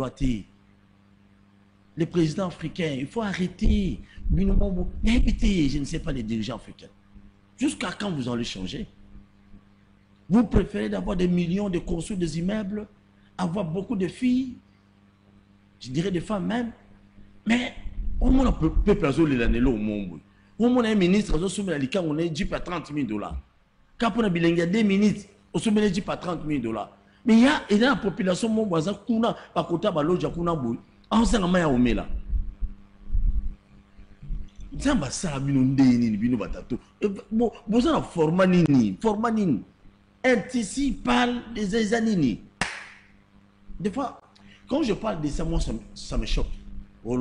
Les présidents africains, il faut arrêter. Éviter, je ne sais pas, les dirigeants africains. Jusqu'à quand vous allez changer? Vous préférez d'avoir des millions, de construire des immeubles, avoir beaucoup de filles, je dirais des femmes même, mais au moins le peuple a l'année au monde. Au moins un ministre a soumis la liqueur, on est dit à 30 000 $. Quand on a il y a 2 minutes, on soumet dit à 30 000 $. Mais il y a la population mon voisin kuna par côté de l'autre kuna boui. On s'en a mis à omela. Zamba ça bino ndeni bino batato. Bon, besoin de formanini. Anticipe parle des années. Des fois, quand je parle de ça, moi, ça me choque. Non,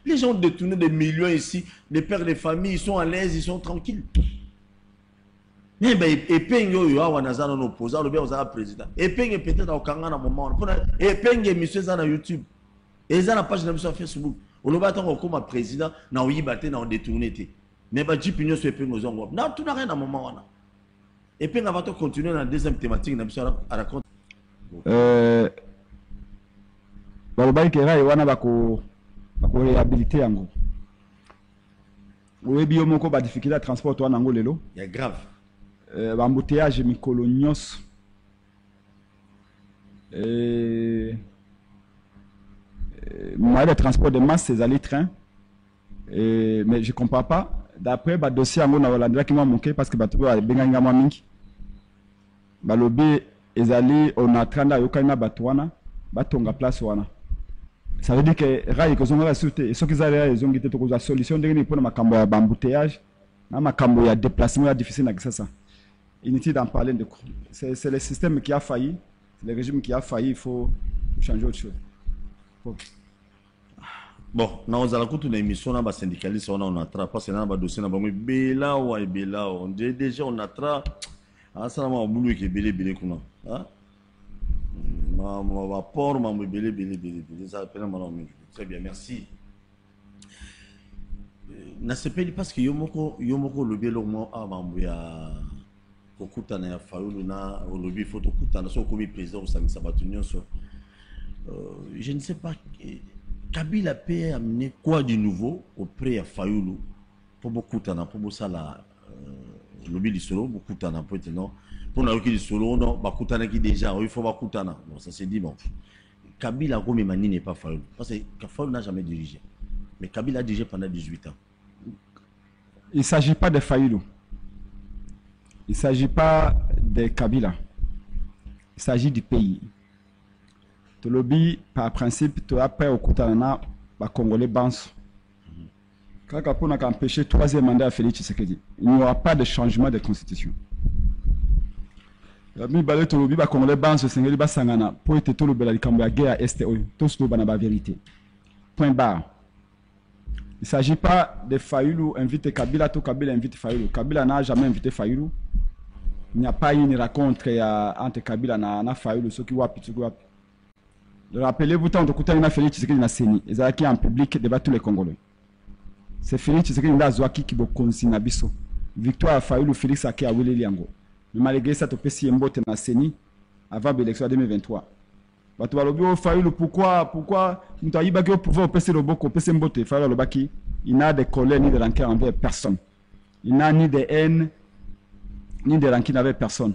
les gens ont détourné des millions ici, les pères de famille, ils sont à l'aise, ils sont tranquilles. Mais et pengo yo awana no opposant, le bien aux président. Et pengo peut-être au Kanga na moment. Et pengo monsieur ça na YouTube. Et ça na page de sur Facebook. On le battant comme président, na oyibate na détourné té. Mais bah jipinyo sur pengo zongo. Non, tout n'a rien à moment wana. Et pengo va continuer dans la deuxième thématique na à raconter. Balobali kera wana bako réhabiliter yango. Oyebi yo moko ba difficulté à transport wana ngo lelo. Il y a grave. Embouteillage mikolo nyos. Moyen de transport de masse c'est les trains. Mais je comprends pas. D'après ba dossier yango na Hollande qui m'a manqué parce que ba tuba benganga mwa mingi. Balobi ezali on a tranda yokana batwana batonga place wana. Ça veut dire que rail que zonga la sûreté et ceux qui allaient ils ont été pour la solution de pour makambo ya embouteillage na makambo ya déplacement difficile na ça. Inutile d'en parler de c'est le système qui a failli, c'est le régime qui a failli, il faut changer autre chose. Bon, nous allons continuer l'émission na ba syndicaliste on attrape parce que na ba dossier na ba bela ou bela on déjà on attrape ça na ma boulou qui belé kuna hein. Très bien, merci. Na se peli parce que yomoko le belo mo abambuya kokutana ya Fayulu na olobi photo kutana so komi président au Sami Sabatunyo so je ne sais pas Kabila peut amener quoi de nouveau auprès de Fayulu pour beaucoup tana pour ça lobi lisolo beaucoup tana pour non pour nous qui solo non bakutana qui déjà il faut bakutana bon ça c'est dit bon Kabila comme Mani n'est pas Fayulu parce que Fayulu n'a jamais dirigé mais Kabila a dirigé pendant 18 ans. Il ne s'agit pas de Fayulu, il ne s'agit pas de Kabila, il s'agit du pays. Tu lobby par principe tu as peur au kutana ba Congolais banso quand on a empêché troisième mandat à Félix Tshisekedi il n'y aura pas de changement de constitution. Mi balé to lobi ba Congolais banso sengeli ba sangana pour être to lobela likambo ya guerre est tous to bana ba vérité. Point barre. Il ne s'agit pas de Fayulu inviter Kabila, tout Kabila invite Fayulu. Kabila n'a jamais invité Fayulu. Il n'y a pas eu une rencontre entre Kabila et Fayulu, ceux qui wapi, ceux qui wapi. Rappelez-vous, tant de Koutani na Félix Tshisekedi na Seni, ils ont acquis en public devant tous les Congolais. C'est Félix Tshisekedi na Zouaki qui bo konsi na biso. Victoire à Fayulu, Félix Ake a Willy Liango. Mais malgré ça, tu peux s'y emboter na Seni avant l'élection 2023. Bato balobi o Fayulu pourquoi mutu ayibaki au pouvoir opesi loboko opesi mbote Fayulu alobaki il n'a de colère ni de rancune envers personne, il n'a ni de haine ni de rancune envers personne.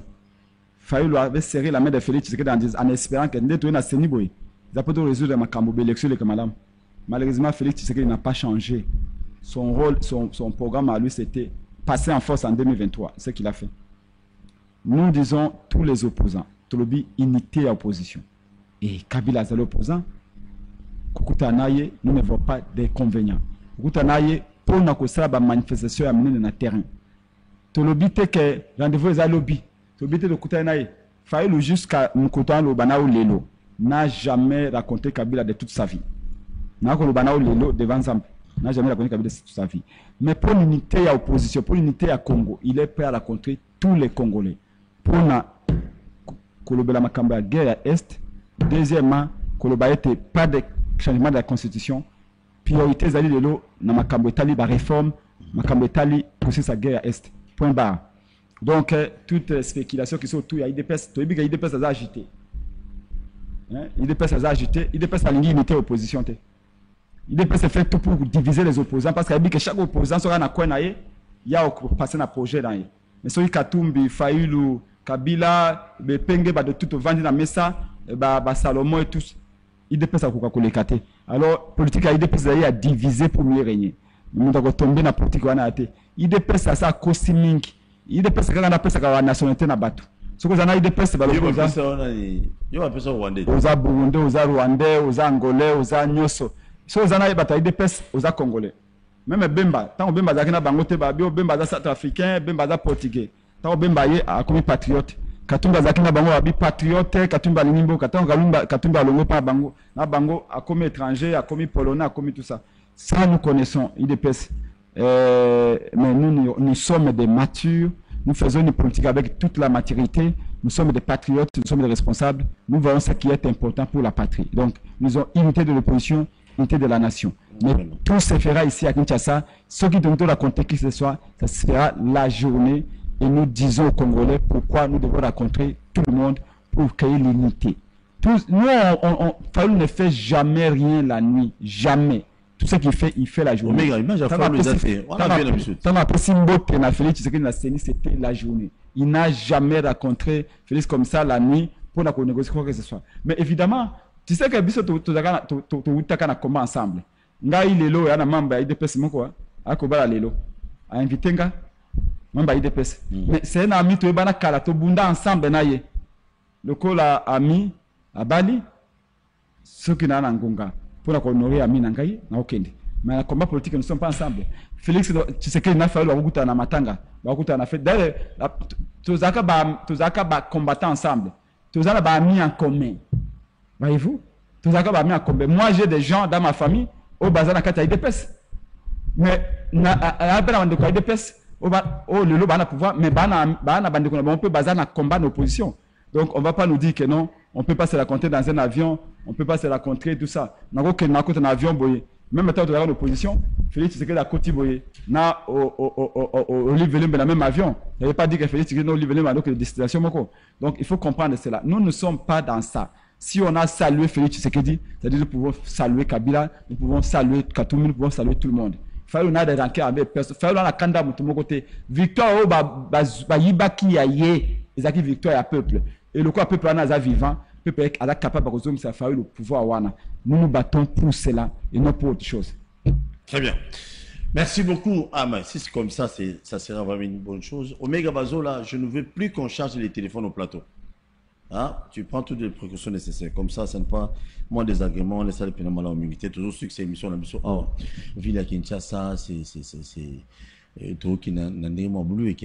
Fayulu avait serré la main de Félix Tshisekedi en espérant que ndeto na Seni boy ils peuvent résoudre makambo élection le madame. Malheureusement Félix Tshisekedi n'a pas changé son rôle, son programme à lui c'était passer en force en 2023, c'est ce qu'il a fait. Nous disons tous les opposants tolobi unité à opposition. Et Kabila est l'opposant. Kukutanaye, nous ne voyons pas d'inconvénients. Kukutanaye, pour une manifestation à mener dans le terrain. Tolobi te que rendez-vous est à lobby. Tolobi te de Kukutanaye. Fayulu jusqu'à Mkutana Lobana ou Lelo n'a jamais raconté Kabila de toute sa vie. N'a pas Lobana ou Lelo devant Zambi. N'a jamais raconté Kabila de toute sa vie. Mais pour l'unité à opposition, pour l'unité à Congo, il est prêt à raconter tous les Congolais. Pour la Kolobela Makamba guerre à Est. Deuxièmement, Koloba était pas de changement de la constitution. Priorité zali lelo na makambo etali ba réforme, makambo etali pour sa guerre à Est. Point barre. Donc toute spéculation qui sont autour il y a IDPS, to ibiga IDPS a agité. IDPS a agité, IDPS a lingi unité opposition té. IDPS fait tout pour diviser les opposants parce que chaque opposant sera dans coin il y a passé un projet dans mais celui Katumbi, Fayulu, Kabila, Bepenge de tout vendre dans Messa, Salomon et tous IDPS a collecté. Alors politique à IDPS a divisé pour mieux régner. Nous devons tomber dans la politique on a été. IDPS a ça costing. IDPS quand on appelle ça la nationalité na batu. Ce que j'en ai IDPS va le aux Burundais, aux Rwandais, aux Angolais, aux Nyoso. So j'en ai bataille IDPS aux Congolais. Même Bemba, tant Bemba zakina bangote ba bio Bemba za South Africain, Bemba za Portugais. Tant Bemba yé a comme patriote. Katumba zakina bango abi patriote, Katumba limbo, Katumba longo pa bango. Na bango a comme étranger, a comme polonais, a comme tout ça. Ça nous connaissons IDPS. Mais nous sommes des matures, nous faisons une politique avec toute la maturité, nous sommes des patriotes, nous sommes des responsables, nous voyons ce qui est important pour la patrie. Donc, nous avons unité de l'opposition, unité de la nation. Mais tout se fera ici à Kinshasa, ce qui donne la contexte que ce soit, ça sera la journée et nous disons aux Congolais pourquoi nous devons rencontrer tout le monde pour créer l'unité. Nous, Fayulu ne fait jamais rien la nuit, jamais. Tout ce qu'il fait, il fait la journée. C'était la journée. Il n'a jamais rencontré Félix comme ça la nuit pour la négocier quoi que ce soit. Mais évidemment, tu sais que biso tu na combat ensemble. Nga ilelo ya na mamba IDPS moko akobala lelo. A invité nga mamba IDPS. Mais c'est un ami to bana kala to bunda ensemble na ye. Lokola ami abali ceux qui na ngonga. Pour la honorer Ami Nangaï, na okende. Mais le combat politique, nous ne sommes pas ensemble. Félix, tu sais qu'il n'a pas fallu à na matanga, à fait. D'ailleurs, tous les combattants ensemble, tous les mis en commun. Voyez-vous, tous les mis en commun. Moi, j'ai des gens dans ma famille au bazar na kata IDPS. Mais na abela de quoi IDPS au le lo bana pouvoir, mais bana bande on peut bazar na combat d'opposition. Donc on ne va pas nous dire que non, on ne peut pas se rencontrer dans un avion, on ne peut pas se rencontrer, tout ça. On n'a aucun avion, boy. Même maintenant, tu regardes l'opposition, Félix Tshisekedi a côté boy. Na Olivier Lembe, le même avion. Il ne veut pas dire que Félix Tshisekedi Olivier Lembe a donc destination. Donc il faut comprendre cela. Nous ne sommes pas dans ça. Si on a salué Félix Tshisekedi, c'est-à-dire nous pouvons saluer Kabila, nous pouvons saluer Katumbi, nous pouvons saluer tout le monde. Fayulu n'a des rancœurs avec personne. Fayulu a la kanda de mon côté. Victoire, yibaki ya ye. Ils ont victoire à peuple. Et le peuple est vivant, le peuple est capable de faire le pouvoir. Nous nous battons pour cela et non pour autre chose. Très bien. Merci beaucoup. Ah, mais si c'est comme ça, ça sera vraiment une bonne chose. Omega Bazola, je ne veux plus qu'on charge les téléphones au plateau. Hein? Tu prends toutes les précautions nécessaires. Comme ça, ce n'est pas moins désagrément. On laisse les pénales à l'humilité. Toujours sur ces émissions, la mission. Oh, Villa Kinshasa, c'est tout qui n'a pas voulu.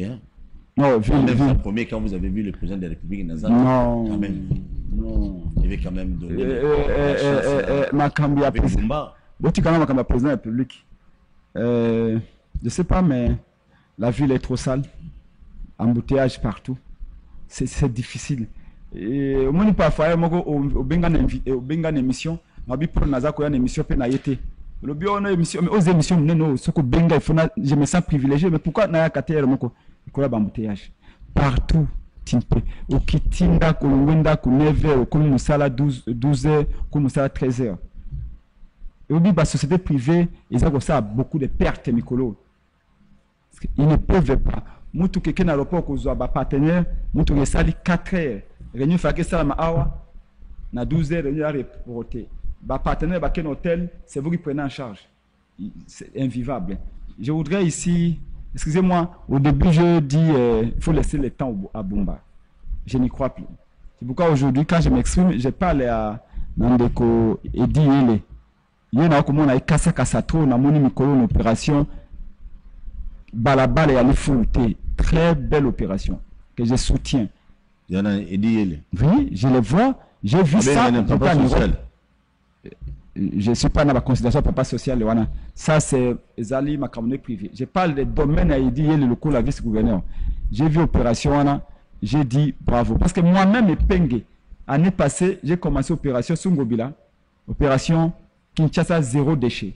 Non, le premier, quand vous avez vu le président de la République, Nazar, non, quand même, non, il avait quand même donné ma cambia président. Tu quand même président de la République. Je ne sais pas, mais la ville est trop sale. Embouteillage partout. C'est difficile. Et au moins, parfois, au Bengan émission, ma vie pour Nazar, une émission peut n'ailleter. Le bio, on a émission, mais aux émissions, non, ce que Benga, je me sens privilégié, mais pourquoi n'a pas été embouteillage partout timpe okitinda kulungwenda ku 9h ku musala 12h ku musala 13h et obi ba société privée ils ont ça beaucoup de pertes mikolo ils ne peuvent pas mutu keke na aéroport ko zo ba partenaire mutu resali 4h réunion fa ke sala ma awa na 12h réunion reporter ba partenaire ba ken hôtel c'est vous qui prenez en charge, c'est invivable. Je voudrais ici, excusez-moi, au début je dis il faut laisser le temps à Bumba. Je n'y crois plus. C'est pourquoi aujourd'hui, quand je m'exprime, je parle à Nandeko Edi Yele. Il y a comme on a kasa trop, on a mon une opération balabala et Alifouté. Très belle opération que je soutiens. Il y en a Edi Yele. Oui, je le vois. J'ai vu ça. Je ne suis pas dans la considération papa social. Ça, c'est Zali, ma communauté privée. Je parle des domaines à Edi Yele, le coup, la vice-gouverneur. J'ai vu l'opération, j'ai dit bravo. Parce que moi-même, Pengue, l'année passée, j'ai commencé l'opération Sungobila, opération Kinshasa zéro déchet.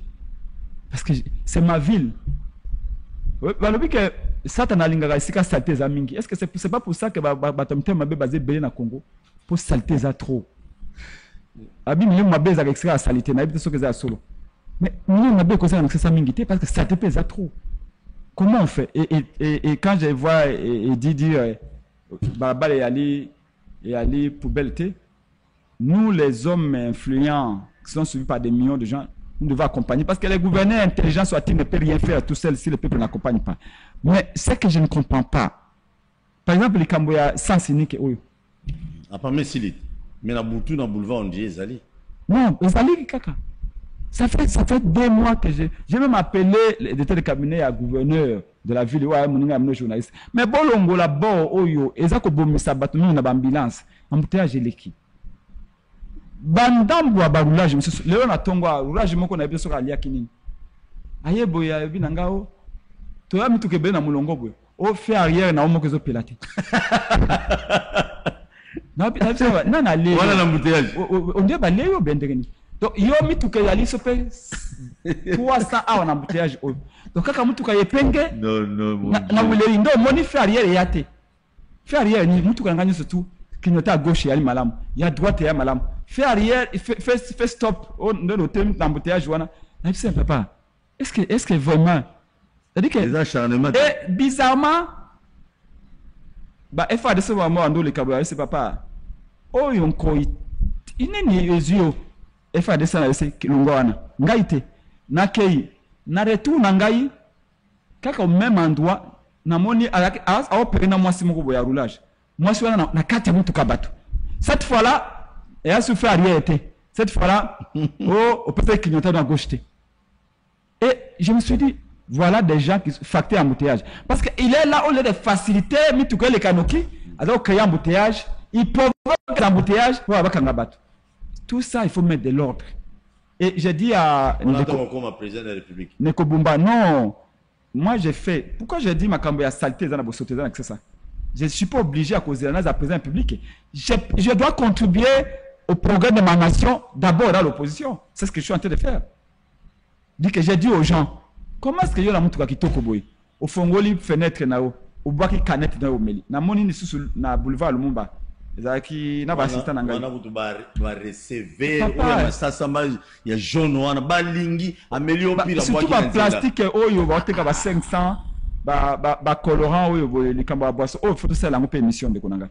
Parce que c'est ma ville. Est-ce que c'est pas pour ça que Batomte m'a basé Belé na Congo? Pour salter ça trop. Abi milieu m'a basé avec ça salité, na habite ce que ça solo. Mais nous, on a bien causé avec ça mingité parce que ça te pèse à trop. Comment on fait? Et quand je vois et dire Baba et Ali poubelle, nous les hommes influents qui sont suivis par des millions de gens, nous devons accompagner parce que les gouverneurs intelligents soit-ils ne peuvent rien faire tout seul si le peuple n'accompagne pas. Mais ce que je ne comprends pas, par exemple, les Camboya sans cynique, Après, mais na Boutou, dans le boulevard, on dit Ezali. non, Ezali Kaka. Ça fait 2 mois que j'ai même appelé les députés de cabinet à gouverneur de la ville, ouais, mon journaliste. Mais bon, l'ongo là, bon, oyo, ezako bomisa bato, nous on a ambulance, embouteillage électrique. Bandambo a roulage, monsieur, Léon a tongo roulage, mon qu'on a bien sûr à Liakinin. Aye boya, binangao, toi, mi tout kebe na moulongo, boy. Au fait arrière, na omo que zo pelate. Non, allez. Voilà l'embouteillage. On dit, bah, léo, ben, donc, yo mi tout que yali sope 300 en embouteillage. Donc, quand tu as penge, na wule ndo moni fait arrière et yate. Fait arrière, ni mutu kangani surtout, qui n'était à gauche et à malam, il y a droite et à malam. Fait arrière, fait stop, on donne au thème d'embouteillage, wana. Na c'est papa. Est-ce que vraiment, c'est-à-dire que, les acharnements. et bizarrement, bah, FA de ce moment, on doit le cabaret, c'est papa. Oh, yon koi, il n'est ni les yeux. FA de ça, c'est Lungwana. Ngaïte, Nakei, Naretu Nangai, kaka au même endroit, Namoni, à opérer na moi si mon gobo ya roulage. Moi, je suis na 4 minutes kabatu. Cette fois-là, et a souffert rien été. Cette fois-là, oh, peut-être qu'il y a dans gauche. Et je me suis dit, voilà des gens qui facturent embouteillage. Parce qu'il est là, au lieu de faciliter, mais tout cas les canoki, alors créer embouteillage, il provoque l'embouteillage pour avoir un bateau. Tout ça, il faut mettre de l'ordre. Et j'ai dit à on attend encore ma présidente de la République. Nekobumba, non. Moi, j'ai fait. Pourquoi j'ai dit ma cambo a saleté dans la sauté avec ça? Je ne suis pas obligé à causer de la présidente de la République. Je dois contribuer au progrès de ma nation, d'abord à l'opposition. C'est ce que je suis en train de faire. J'ai dit aux gens, comment est-ce que yo la mutuka kitoko boy? Au fongoli fenêtre na o, au bois qui canette na o meli. Na moni ni susu na boulevard Lumumba. Ezaki na ba assistant na ngai. Wana butu ba recevoir, oya ça samba ya jaune wana ba lingi amelio pila surtout ba plastique oyo ba teka ba 500 ba colorant oyo boy likambo ba boisson. Oh faut ça la ngope émission de konanga.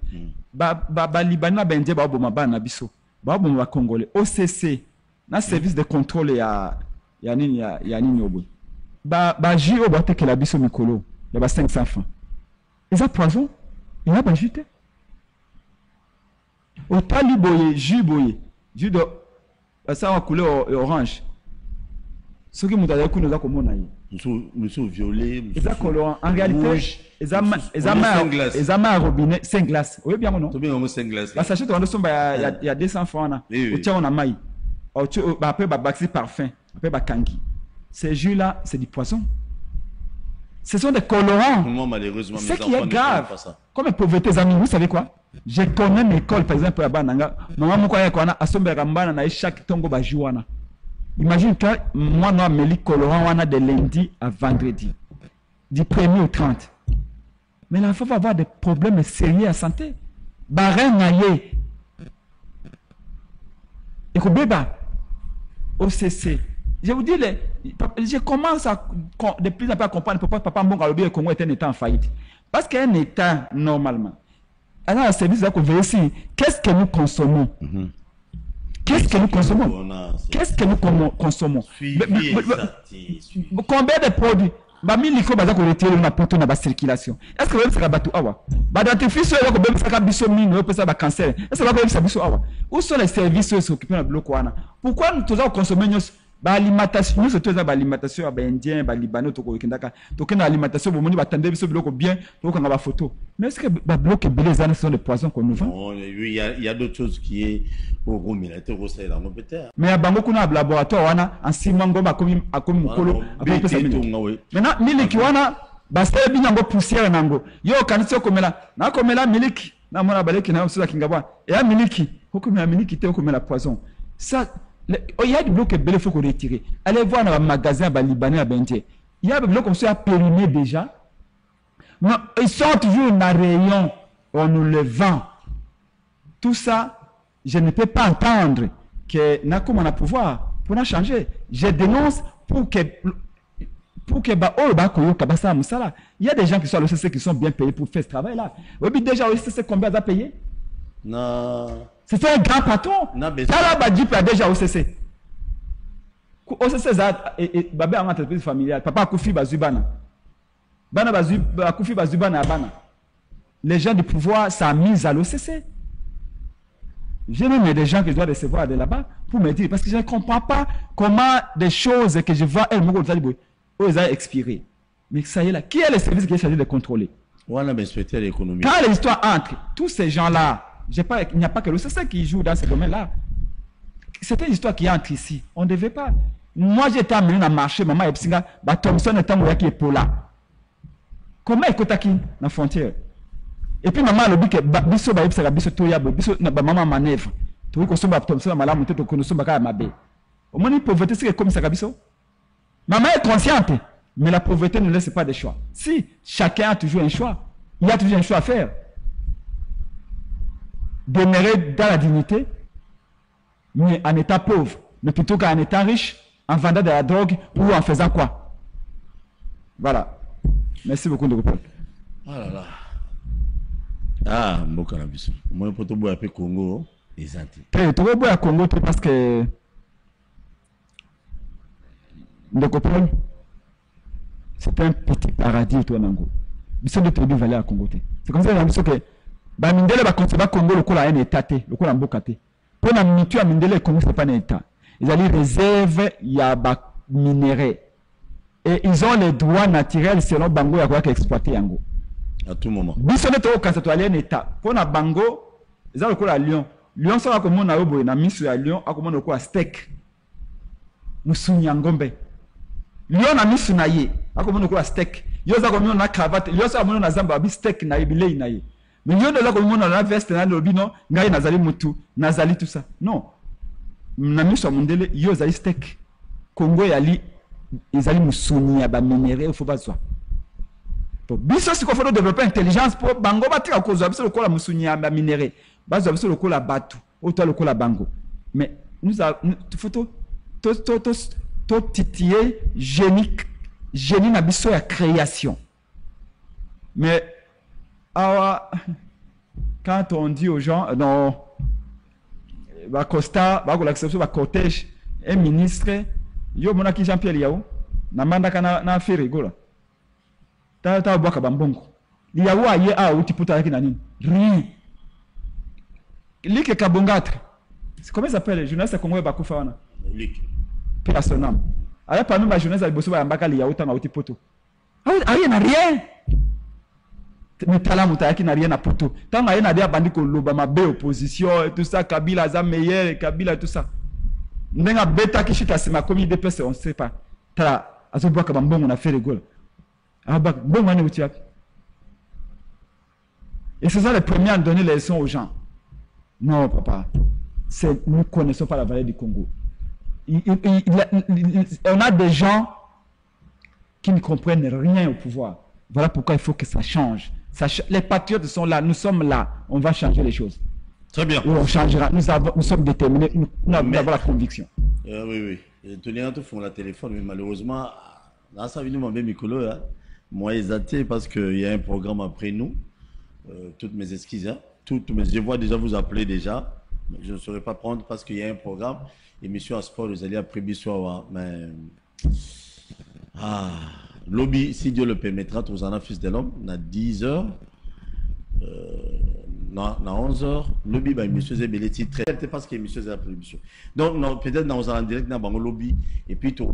Ba Libanais benje ba bo mabana na biso. Ba bo ma congolais OCC na service de contrôle ya nini obo. Ba jio ba teka la biso mikolo. Ya ba 500 francs. Ils ont poison. Il a pas jeté. Au taliboye, jus de ça va couler orange. Ce qui nous a dit que nous avons commun. Monsieur violet, monsieur colorant. En réalité, ils ont robinet 5 glaces. Oui, bien non. Tu bien 5 glaces. La sachet on il y a 200 francs là. Au tien on a maï. Après bah baxi parfum, après bah kangi. Ces jus là, c'est du poison. Ce sont des colorants. Moi malheureusement ce qui est grave. Comme pauvreté amis, vous savez quoi? Je connais une école, par exemple, à Bananga. Maman, moi, quand on a assombé Rambana, na chaque tongo bajuana. Imagine que moi, nous avons colorant, on a de lundi à vendredi. Du 1er au 30. Mais l'enfant va avoir des problèmes sérieux à santé. Barren naye. Et que béba. OCC. Je vous dis, je commence de plus en plus à comprendre pourquoi Papa Mbonga le Congo est un État en faillite. Parce qu'un État, normalement, alors, le service de vérifier qu'est-ce que nous consommons. Qu'est-ce que nous consommons? Qu'est-ce que nous consommons? Combien de produits? Miliko baza ko retirer na poto na ba circulation. Est-ce que vous savez batu awa? Ba dentifrice yo ko bem saka biso mine yo pesa ba cancer. Est-ce que vous savez biso awa? Où sont les services qui s'occupent de bloc wana? Pourquoi nous tous consommer alimentation nous surtout ba alimentation ba indien ba libanais to ko kindaka to kena alimentation bo moni ba tande biso biloko bien to ko ngaba photo mais est-ce que ba bloc beleza sont des poisons qu'on nous vend? Non, il y a d'autres choses qui est au gros militaire au sel en peut-être mais bango kuna laboratoire wana en simango ba komi mukolo après pesa maintenant miliki wana ba sel binango poussière nango yo kanisi komela na komela miliki na mona baleki na usula kingabwa et miliki hokomela miliki te hokomela poison ça. Il y a des blocs belés, il faut qu'on retire. Allez voir dans un magasin libanais à Bendier. Il y a des blocs comme ça périmés déjà. Mais ils sont toujours dans le rayon. On nous le vend. Tout ça, je ne peux pas entendre que nous avons pouvoir pour changer. Je dénonce pour que il y a des gens qui sont à l'OCC qui sont bien payés pour faire ce travail-là. Oui, déjà, OCC, combien a payé? Non. C'est un grand patron. Non, mais déjà OCC. OCC, c'est une entreprise familiale. Papa Koufi Bazubana. Koufi Bazubana Abana. Les gens du pouvoir sont mis à l'OCC. J'ai même des gens que je dois recevoir de là-bas pour me dire, parce que je ne comprends pas comment des choses que je vois, elles ont expiré. Mais ça y est là, qui est le service qui est chargé de contrôler? Voilà, l'inspecteur économique. Quand l'histoire entre, tous ces gens-là, il n'y a pas que l'OCC qui joue dans ce domaine-là. C'est une histoire qui entre ici. On ne devait pas. Moi, j'étais amené à marcher, maman et Psinga, Thompson est un qui est pour là. Comment est-ce qu'il dans la frontière? Et puis maman a dit que biso ba yebisa biso to ya biso na ba maman manœuvre to ko somba Thompson malamu te to ko somba ka mabe au moins pauvreté c'est comme ça biso. Maman est consciente mais la pauvreté ne laisse pas de choix. Si chacun a toujours un choix, il y a toujours un choix à faire. Demeurer dans la dignité mais en état pauvre, mais plutôt qu'en état riche en vendant de la drogue ou en faisant quoi. Voilà. Merci beaucoup de répondre. Oh là là. Ah, mboka na biso. Moi poto boya pe Congo, ezanti. To boya Congo parce que Ndokopol c'est un petit paradis toi nango. Biso de tribu valé à Congo. C'est comme ça biso que ba mindele ba conserver Congo le kola un état te, le kola mboka te. Pour na mitu a mindele Congo c'est pas un état. Ils allaient réserve ya ba minerais. Et ils ont les droits naturels selon bango ya quoi exploiter yango. À tout moment. Biso de to quand tu aller en état. Pour na bango, ils ont le kola Lyon. Lyon ça comme on a obo na misu ya Lyon, a comme on ko steak. Musunya ngombe. Lyon na misu na ye, a comme on ko steak. Yo za comme on na cravate. Lyon ça comme on na zamba bi steak na ibile na ye. Mais yo de là comme on na veste na lobino, ngai nazali mutu, nazali tout ça. Non. Na misu mondele yo za steak. Congo yali ezali musunya ba minéraux faut pas ça. Biso si faut développer intelligence pour bango batika kozwa biso lokola musunya ba minéraux. Bazwa biso lokola batu, auto lokola bango. Mais nous avons photo to titiller génie na biso ya création. Mais quand on dit aux gens non ba Costa, ba ko l'acception ba cortège un ministre yo monaki Jean-Pierre Yao na mandaka na affaire gola. Ta boka bambongo. Yao aye a utiputa yaki na nini? Rien. Like Kabongatre. C'est comment ça s'appelle? Journaliste congolais bakufa wana. Like. Paix à son âme. Alors parmi ma journaliste aliboso ba mbaka Yao tanga utipoto. Aye na rien. Mais talamu yaki na rien na poto. Tanga aye na dia bandiko loba mabe opposition et tout ça Kabila za meilleur Kabila tout ça. Ndenga beta kishita sima komi DPS on sait pas. Tala azoboka bambongo na faire rigole. Bon, et c'est ça les premiers à donner les leçons aux gens. Non, papa. Nous ne connaissons pas la vallée du Congo. On a des gens qui ne comprennent rien au pouvoir. Voilà pourquoi il faut que ça change. Les patriotes sont là, nous sommes là. On va changer les choses. Très bien. Et on changera. Nous sommes déterminés. Nous avons la conviction. Oui. Tous les gens font la téléphone, mais malheureusement, dans sa vie, nous m'avons mis moi, exalté parce qu'il y a un programme après nous. Toutes mes excuses. Hein. Je vois déjà vous appeler déjà. Mais je ne saurais pas prendre parce qu'il y a un programme. Émission à sport, vous allez après Bissoa. Mais. Lobby, si Dieu le permettra, tous en fils de l'homme, à 10h. À 11h. Lobby, émission Zébeleti. Très parce que l'émission est après l'émission. Donc, peut-être dans en direct, dans le lobby. Et puis, tu as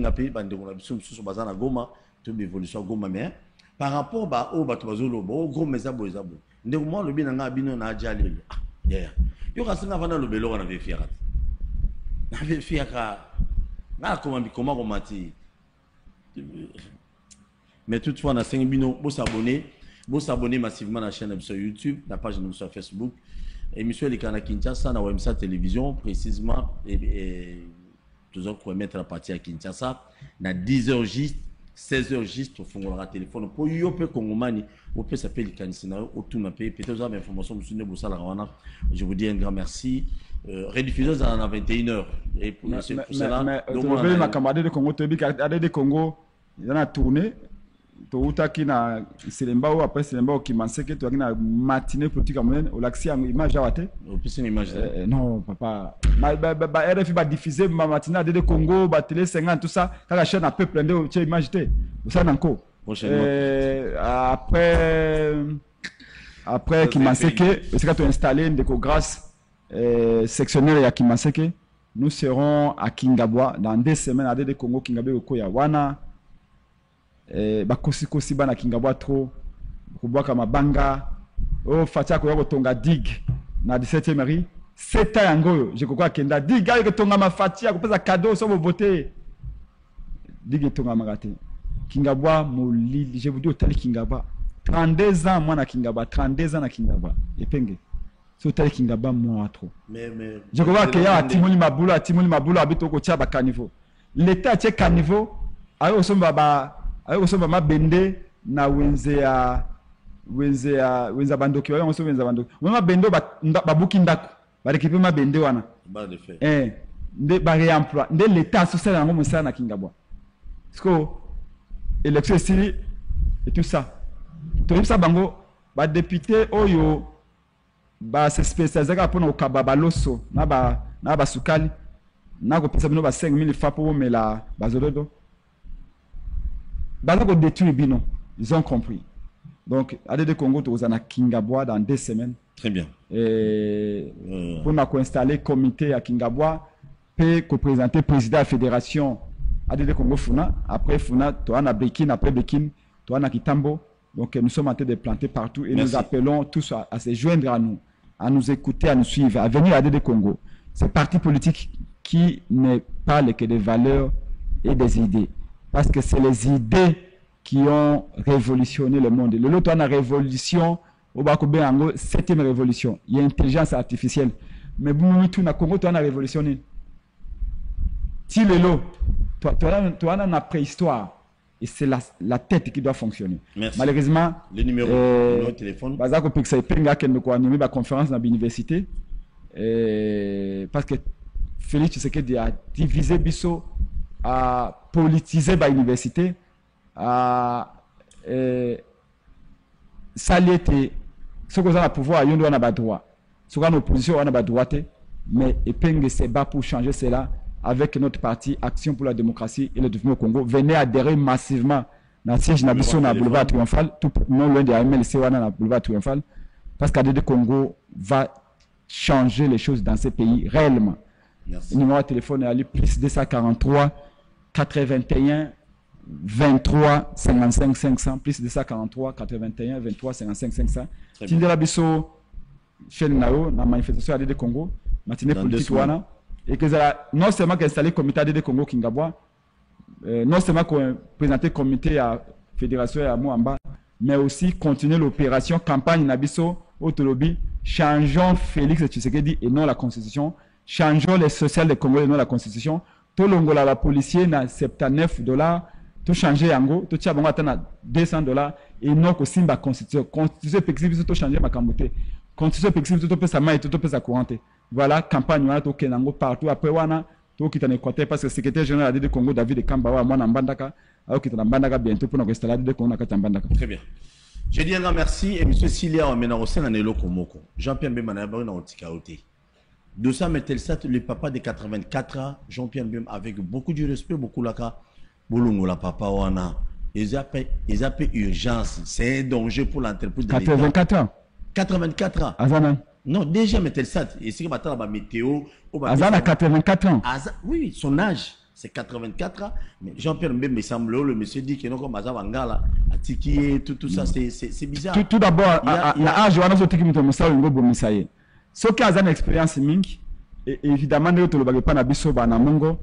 appelé, sur Bazana Goma. Évolution Goma mais par rapport au batozolo gros mezabo ezabo ndeko moi lobi na nga bino na jali yeah yo ka singa vana lobelo na vefiaka na vefiaka na comment mati mais toutefois na singa bino bo s'abonner massivement à la chaîne sur YouTube la page de sur Facebook émission les Kana Kinshasa na WMSA télévision précisément et toujours pour mettre la partie à Kinshasa na 10h juste 16h juste au fond de la téléphone pour yope Kongomani au peut s'appeler le canisina au tout n'a payé peut-être vous avez information monsieur Nebosa la Rwanda je vous dis un grand merci rediffuseuse à 21h. Et pour cela, mais ma camarade de Congo, de Congo, il a tourné. Qui na Selemba ou après Selemba qui m'enseigne que tu as une matinée politique à mon au laxi en image à water. Non, papa. RFI va diffuser ma matinée de Congo, télé 50, tout ça. Quand la chaîne a peu plein de image. Vous savez encore. Après qui m'enseigne que c'est quand tu as installé une grâce sectionnelle à Kimaseke, nous serons à Kingabwa dans 2 semaines à de Congo Kingabwe au Koyawana. Bakosi bana Kingabwa trop kubwaka mabanga o fatia ko tonga dig na 17e mairie 7 ans yango je kokwa kenda dig ga ko tonga mafatia ko pesa cadeau so voter dig tonga magate Kingabwa molili je vous dis otali Kingabwa 32 ans moi na Kingabwa 32 ans na Kingabwa epenge so otali Kingabwa moi trop mais je kokwa ke ya Timoni Mabula abito ko tia ba caniveau l'état tia caniveau ayo somba ba ayo so ba bende na wenze bandoki wayo so wenza bandoki mama bendo babuki ndako ba récupérer ma bende wana ba de fait nde ba réemploi nde l'état social yango musala na Kingabwa parce que élection ici et tout ça to ça bango ba député oyo ba se spécialiser pour na okaba loso na ba sukali na ko pesa bino ba 5000 francs pour mais la bazolodo. Ils ont compris. Donc, ADD Congo, tu as Kingabwa dans 2 semaines. Très bien. Et pour nous installer comité à Kingabwa, puis présenter président de la fédération ADD Congo Funa. Après Funa, tu as Bekin, après Bekin, tu as Kitambo. Donc, nous sommes en train de planter partout et nous appelons tous à se joindre à nous écouter, à nous suivre, à venir à ADD Congo. C'est parti politique qui ne parle que des valeurs et des idées. Parce que c'est les idées qui ont révolutionné le monde. Le lot, on a révolution, au Bakobe Ango, 7e révolution. Il y a intelligence artificielle. Mais tout na Congo, tu as révolutionné. Si le lot, tu as une préhistoire. Et c'est la tête qui doit fonctionner. Merci. Malheureusement, le numéro de téléphone. Bazako Pixel Penga qui nous a animé la conférence dans l'université. Parce que Félix Tshisekedi a divisé Bisso, à politiser l'université, à saliété, ce que vous avez le pouvoir, il y a un droit. Ce qu'on a l'opposition, on a le droit. Mais épingle se bat pour changer cela avec notre parti Action pour la démocratie et le développement au Congo. Venez adhérer massivement dans le siège Nabiso na boulevard Triomphal, tout non loin de la MLC na boulevard Triomphal, parce qu'ADD Congo va changer les choses dans ce pays réellement. Merci. Le numéro de téléphone est à lui, plus 243 81 23 55 500, plus 243 81 23 55 500. Tindela biso chaîne nao na manifestation ADD Congo, matinée politique wana et que non seulement qu'installer comité ADD Congo Kingabwa, non seulement qu'on présenter comité à fédération à Moamba, mais aussi continuer l'opération campagne nabiso autolobby, changeons Félix Tshisekedi et non la constitution, changeons les sociales des Congolais et non la constitution. Tout l'ongola la policier na $79, tout changer yango, tout tcha bango atana $200 et non ko simba constitution. Constitution pexibi tout changer ma kambote. Constitution pexibi tout pesa mai tout pesa courante. Voilà campagne wana to kenango partout après wana to kitana Équateur parce que secrétaire général de Congo David Kamba wa mwana Mbandaka au kitana Mbandaka bientôt pour nous installer de Congo na kata Mbandaka. Très bien. Je dis un grand merci et monsieur Silia Omena Rosen na Nelo Komoko. Jean-Pierre Mbemba na ba na otikaote. Dossa Metelsat, le papa de 84 ans, Jean-Pierre Mbem, avec beaucoup de respect, beaucoup de Boulungo, la papa wana. Ils appellent urgence. C'est un danger pour l'entreprise de 84 ans. 84 ans. Azana. Non, déjà Metelsat. Et c'est que maintenant la météo. Azana 84 ans. Oui, son âge, c'est 84 ans. Mais Jean-Pierre Mbem me semble, le monsieur dit que non, comme Azavangala, Atiki, tout ça, c'est bizarre. Tout d'abord, l'âge, on a ce qui me semble un peu bon. Ce qui a une expérience mingi, évidemment, nous ne pas na biso ba na mongo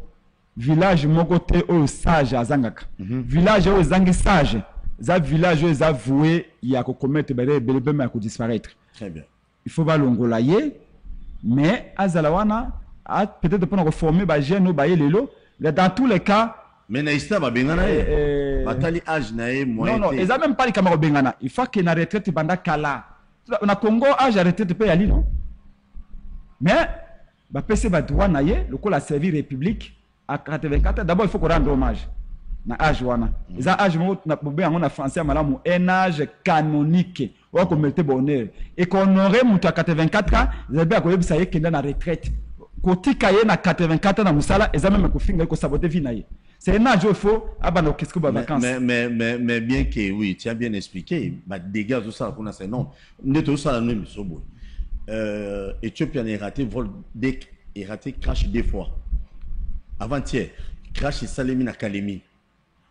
village mokote au sage azangaka. Village au zangi sage, za village au za voué ya ko commettre belebe ma ko disparaître. Très bien. Il faut ba longolaye, mais azalawana a peut-être pour reformer ba jeune ba yelelo, dans tous les cas. Mais naïsta ba bengana batali âge nae moyen. Non, ils a même pas les camarades bengana. Il faut que na retraite banda kala. Na Congo âge retraite peut y aller non. Mais ba pese ba droit na ye le la servir république à 84. D'abord il faut qu'on rende hommage na âge wana. Les âge mo na bobé en français malamu un âge canonique. On ko mette bonheur et qu'on aurait mutu à 84 ans, ils avaient ko yebisa ye kenda na retraite. Ko tika ye na 84 ans na musala, ils avaient même ko finga ko saboter vie na ye. C'est un âge où il faut abano qu'est-ce que vacances. Mais bien que oui, tu as bien expliqué, bah dégâts tout ça qu'on a c'est non. Ne tout ça non mais sobo. Éthiopie a raté vol deck et raté crash deux fois. Avant-hier, crash et Salemi na Kalemi.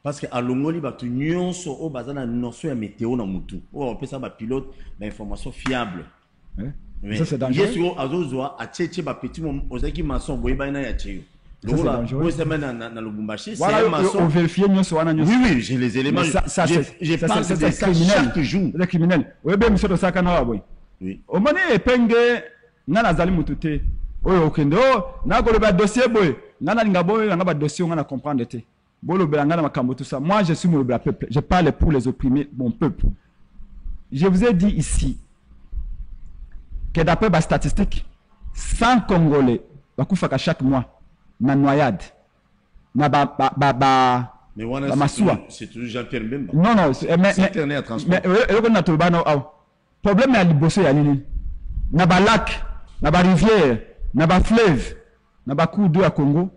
Parce que à Longoli ba tu nyonso au bazana notion ya météo na mutu. On peut ça ba pilote ba information fiable. Mais ça c'est dangereux. Yesu azozoa a tchétché ba petit mom ozaki maçon boye ba na ya tchéyo. Ça c'est dangereux. C'est dans le Lubumbashi, voilà, c'est un maçon. On vérifie nyonso wana nyonso. Oui, j'ai les éléments. J'ai pas de ça chaque jour. C'est criminel. Oui, bien monsieur de sakana wa boy. Oui. Au moment epenge ngana zali mutute. Oyo okende na ko le ba dossier boy. Ngana linga boy ngana ba dossier ngana comprendre te. Bolo belanga na makambo tout ça. Moi je suis mon peuple. Je parle pour les opprimés, mon peuple. Je vous ai dit ici que d'après les statistiques, 100 Congolais bakufaka chaque mois na noyade na mais c'est toujours Jean-Pierre Mbemba. Non mais transport. Mais na tobano problème ya liboso ya nini na ba lac na ba rivière na ba fleuve na ba cours d'eau ya Congo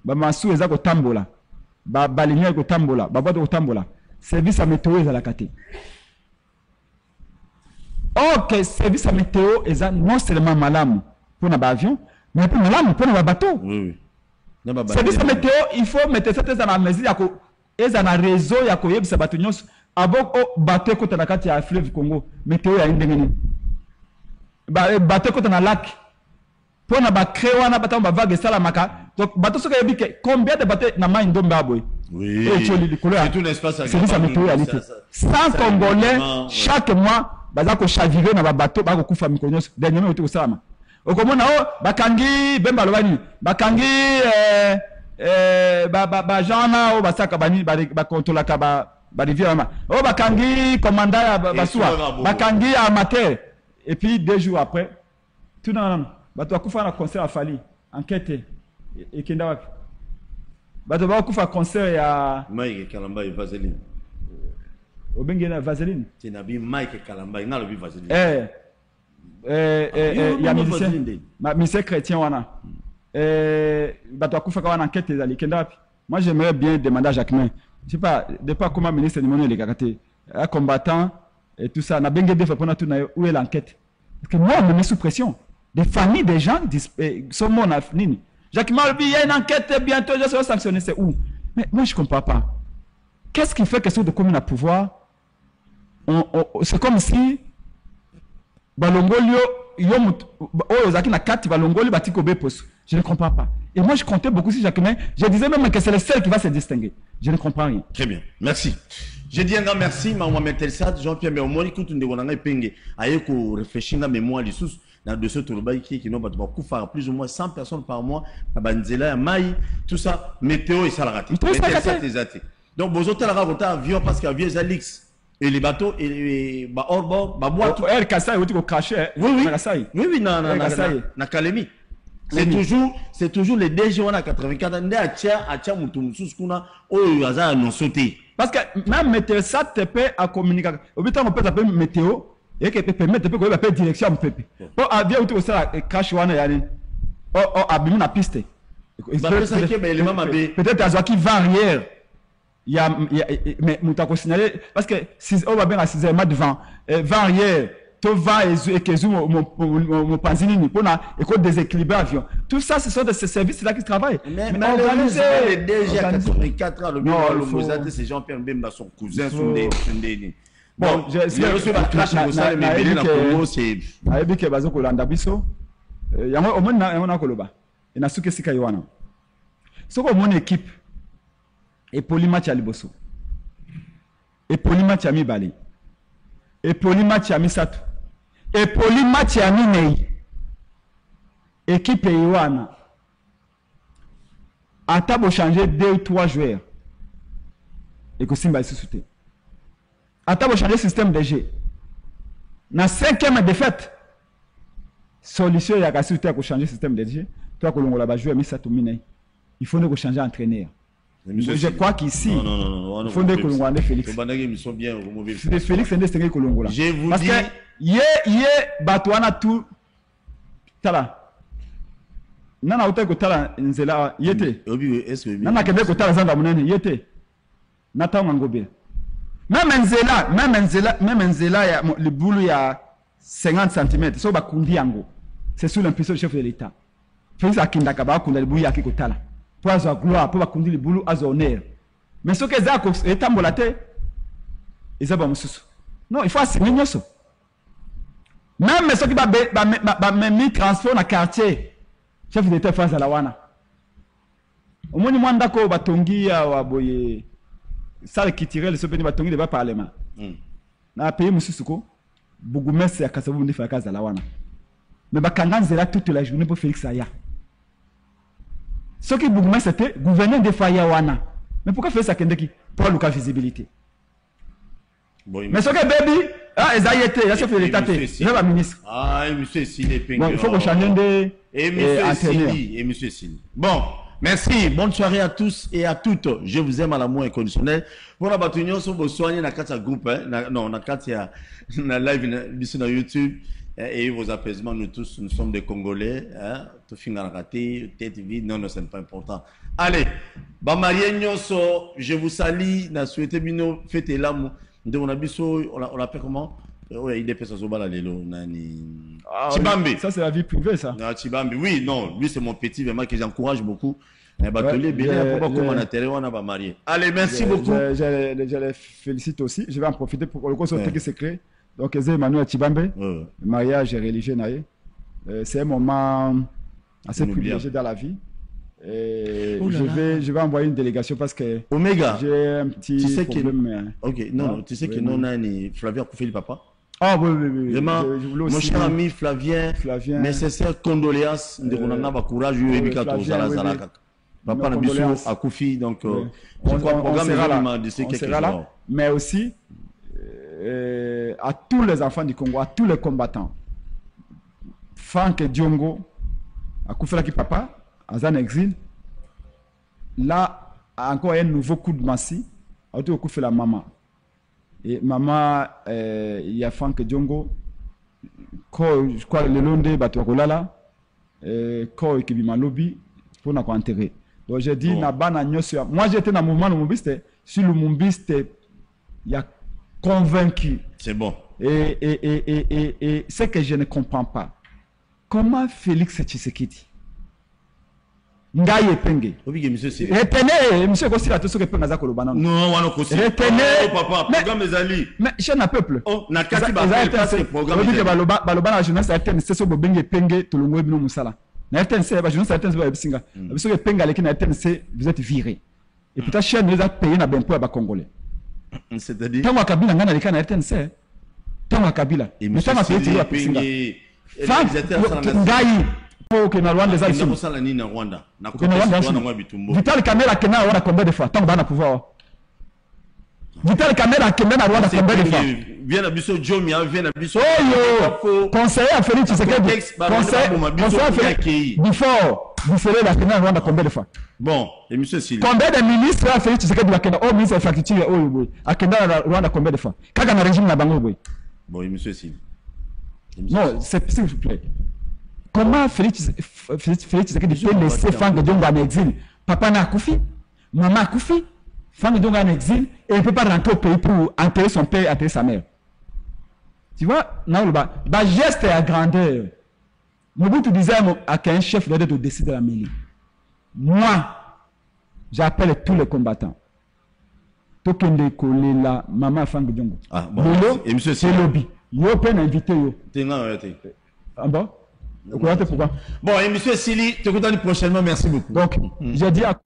ba masu eza ko tambola ba ligne ko tambola ba boîte ko tambola service à météo eza la kate. Ok, service à météo eza non seulement malamu pour na ba avion mais pour malamu pour na ba bateau. Oui. Service météo, il faut mettre ça dans la mesure yako eza na réseau yako yebisa bato nyonso aboko bateau ko na kati ya fleuve Congo météo ya ndengeni bateau ko na lac pour na ba créer wana bateau ba vague sala maka donc bateau soka yebike combien de bateau na mai ndomba boy. Oui. C'est un espace à service météo ya lité 100 Congolais chaque mois baza ko chavirer na ba bateau ba ko kufa mikonyos dernièrement oto salama. Okomona bakangi bemba lobani bakangi jana basaka bani contrôler ba rivière ma bakangi commandant ya basua bakangi amateur et puis 2 jours après tout dans bato akufa na concert à Fali enquête et kenda wapi bato ba kufa concert ya Mike Kalamba et Vaseline obengena Vaseline tinabi Mike Kalamba ngalo bi Vaseline il y a musicien chrétien wana bato akufa wana enquête ezali kenda wapi. Moi j'aimerais bien demander à Jacquemin, je sais pas comment ministre du monde les karaté un combattant et tout ça na bengue des fois pour tout na où est l'enquête parce que moi on me met sous pression des familles des gens sont morts na nini. Jacquemin il y a une enquête bientôt je serai sanctionné, c'est où? Mais moi je comprends pas qu'est-ce qui fait question de commune à pouvoir c'est comme si balongolio ozaki na kati balongoli batiko bepos. Je ne comprends pas. Et moi je comptais beaucoup sur Jacquemin. Je disais même que c'est le seul qui va se distinguer. Je ne comprends rien. Très bien. Merci. Je dis un grand merci Maman Metelsat Jean-Pierre Méomoni kutu ndeko nanga penge ayeko réfléchir na mémoire les sous dans de ce tourba qui n'ont pas de beaucoup faire plus ou moins 100 personnes par mois à Banzela Maï tout ça météo et ça la raté. Donc vos hôtels raconter avion parce qu'avion Zalix et les bateaux et bah hors bord bah boîte elle Kassai ou tu cracher oui na Kalemi. C'est toujours les DG on a 84 ndé atia mutu mususu kuna oyo aza non sauté parce que même météo ça te peut à communiquer au but on peut appeler météo et que peut permettre peut appeler direction peut pour avion ou tu ça crash wana yani abimi na piste peut-être azo qui va arrière il y a mais mutako signaler parce que si on va bien à 6 heures devant va arrière to va et que mon panzini pour na école déséquilibré avion tout ça ce sont de ces services là qui travaillent mais organiser les DG à 84 ans le Mozate c'est Jean-Pierre Mbemba son cousin son bon je reçu la crash au salle mais na Congo c'est ayebi ke bazo ko landa biso yango o mona yango na koloba et na suke sika yowana soko mon équipe et polymatch à liboso et polymatch à mibali et polymatch à misatu et polymatch à minei équipe yowana ata bo changer 2 ou 3 joueurs et que simba sous-souté ata bo changer système de jeu na 5e défaite solution ya kasi tu changer le système de jeu toi que l'on va jouer mais ça tomine il faut ne changer entraîneur je crois qu'ici il faut que l'on ait Félix Félix c'est que l'on je vous parce dis que yé batouana tout tala nana uta ko tala nzela yete nana kende ko tala zanda munene yete nata ngobela même nzela ya le boulot ya 50 cm so bakundi yango c'est sous l'impulsion du chef de l'état Félix akindaka ba kunda le boulot ya kikotala pour azo gloire pour bakundi le boulot azo honneur mais ce que za ko etambola te ezaba mususu non il faut assigner nyoso même ce qui ba même transfert na quartier chef d'état face à la wana omoni mwanda ko batongi ya waboye ça qui tirait le sopeni batongi de ba parlement na pays mususu ko bougumesse ya kasabu ndi fa kaza la wana mais bakanga nzela toute la journée pour Félix Aya ce qui bougumesse c'était gouverneur de Faya wana mais pourquoi Félix akendeki pour la visibilité bon, mais ce que baby ah ezayete ya chef de l'état il va ministre monsieur Sili bon il faut qu'on change de et monsieur Sili bon merci, bonne soirée à tous et à toutes. Je vous aime à l'amour inconditionnel. Pour la bataille, on se soigne dans quatre groupes, non, dans quatre live sur YouTube et vos apaisements. Nous tous, nous sommes des Congolais. Tout finit à rater, tête vide. Non, c'est pas important. Allez, je vous salue. Na souhaité bino fête l'amour. De mon abisso, on l'appelle comment? Oui, il est fait ça sur Balalelo. Chibambe. Ça, c'est la vie privée, ça. Non, Chibambe, oui, non. Lui, c'est mon petit, vraiment, que j'encourage beaucoup. Allez, merci beaucoup. Je les félicite aussi. Je vais en profiter pour le conseil secret. Donc, c'est Emmanuel Chibambe. Mariage religieux. C'est un moment assez privilégié dans la vie. Je vais envoyer une délégation parce que Omega, j'ai un petit problème. Ok, non, tu sais que non, Flavien a coupé le papa. Ah oui. Vraiment, mon cher ami Flavien, nécessaire condoléances de Ronana courage Papa Nabiso a Koufi, donc je crois que le programme sera là. Mais aussi à tous les enfants du Congo, à tous les combattants. Franck Diongo, à Koufela qui papa, à Zan exil. Là, encore un nouveau coup de massue, à Koufela maman. Et maman, il y a Franck Diongo, je crois le long de Batokolala, quand il y a lobby pour nous enterrer. Donc j'ai dit, moi j'étais dans le mouvement Lumumbiste, sur le Lumumbiste, il y a convaincu. C'est bon. Et ce que je ne comprends pas, comment Félix Tshisekedi Ngaye Penge. Retenez, monsieur Kosila, tout ce que Penga Zakolo Banan. Non, on a Kosila. Retenez. Papa, programme des alliés. Mais chez un peuple. Oh, n'a qu'à passer le programme. Balobana, jeunesse, c'est ce que Benge Penge, tout le monde nous Moussala. Na RTNC, la jeunesse, c'est Singa. Parce que Penga, les RTNC, vous êtes virés. Et peut-être chez nous, vous êtes payé dans Bempo à Congolais. C'est-à-dire. Tant que Kabila n'a pas de RTNC. Tant que Kabila. Mais tant que Kabila, Singa. Ngayi. Que na Rwanda za isu. Vital Kamera kena Rwanda combien de fois? Tant que pouvoir. Vital Kamera kena na Rwanda combien de fois? Viens à Bisso Jomia, viens à Bisso. Oh conseiller à Félix Tshisekedi. Conseiller à Félix. Before, vous ferez la kena Rwanda combien de fois? Bon, et monsieur Sili. Combien de ministres à Félix Tshisekedi la kena? Oh ministre de l'infrastructure oh oui. À kena Rwanda combien de fois? Kaga na régime na bango boy. Bon, et monsieur Sili. Non, s'il vous plaît. Comment Félix Tshisekedi peut laisser Franck Diongo en exil? Papa n'a Koufi, maman a Koufi, Franck Diongo en exil et il ne peut pas rentrer au pays pour enterrer son père et enterrer sa mère. Tu vois, le geste est à grandeur. Mobutu disait à qu'un chef de décider de la mêlée. Moi, j'appelle tous les combattants. Tokende Kolela, maman Franck Diongo. Ah bon, et monsieur c'est lobby. Yo peut inviter yo. Ah bon? Pourquoi? Bon, et monsieur Sili, te contente prochainement, merci beaucoup. Donc, j'ai dit à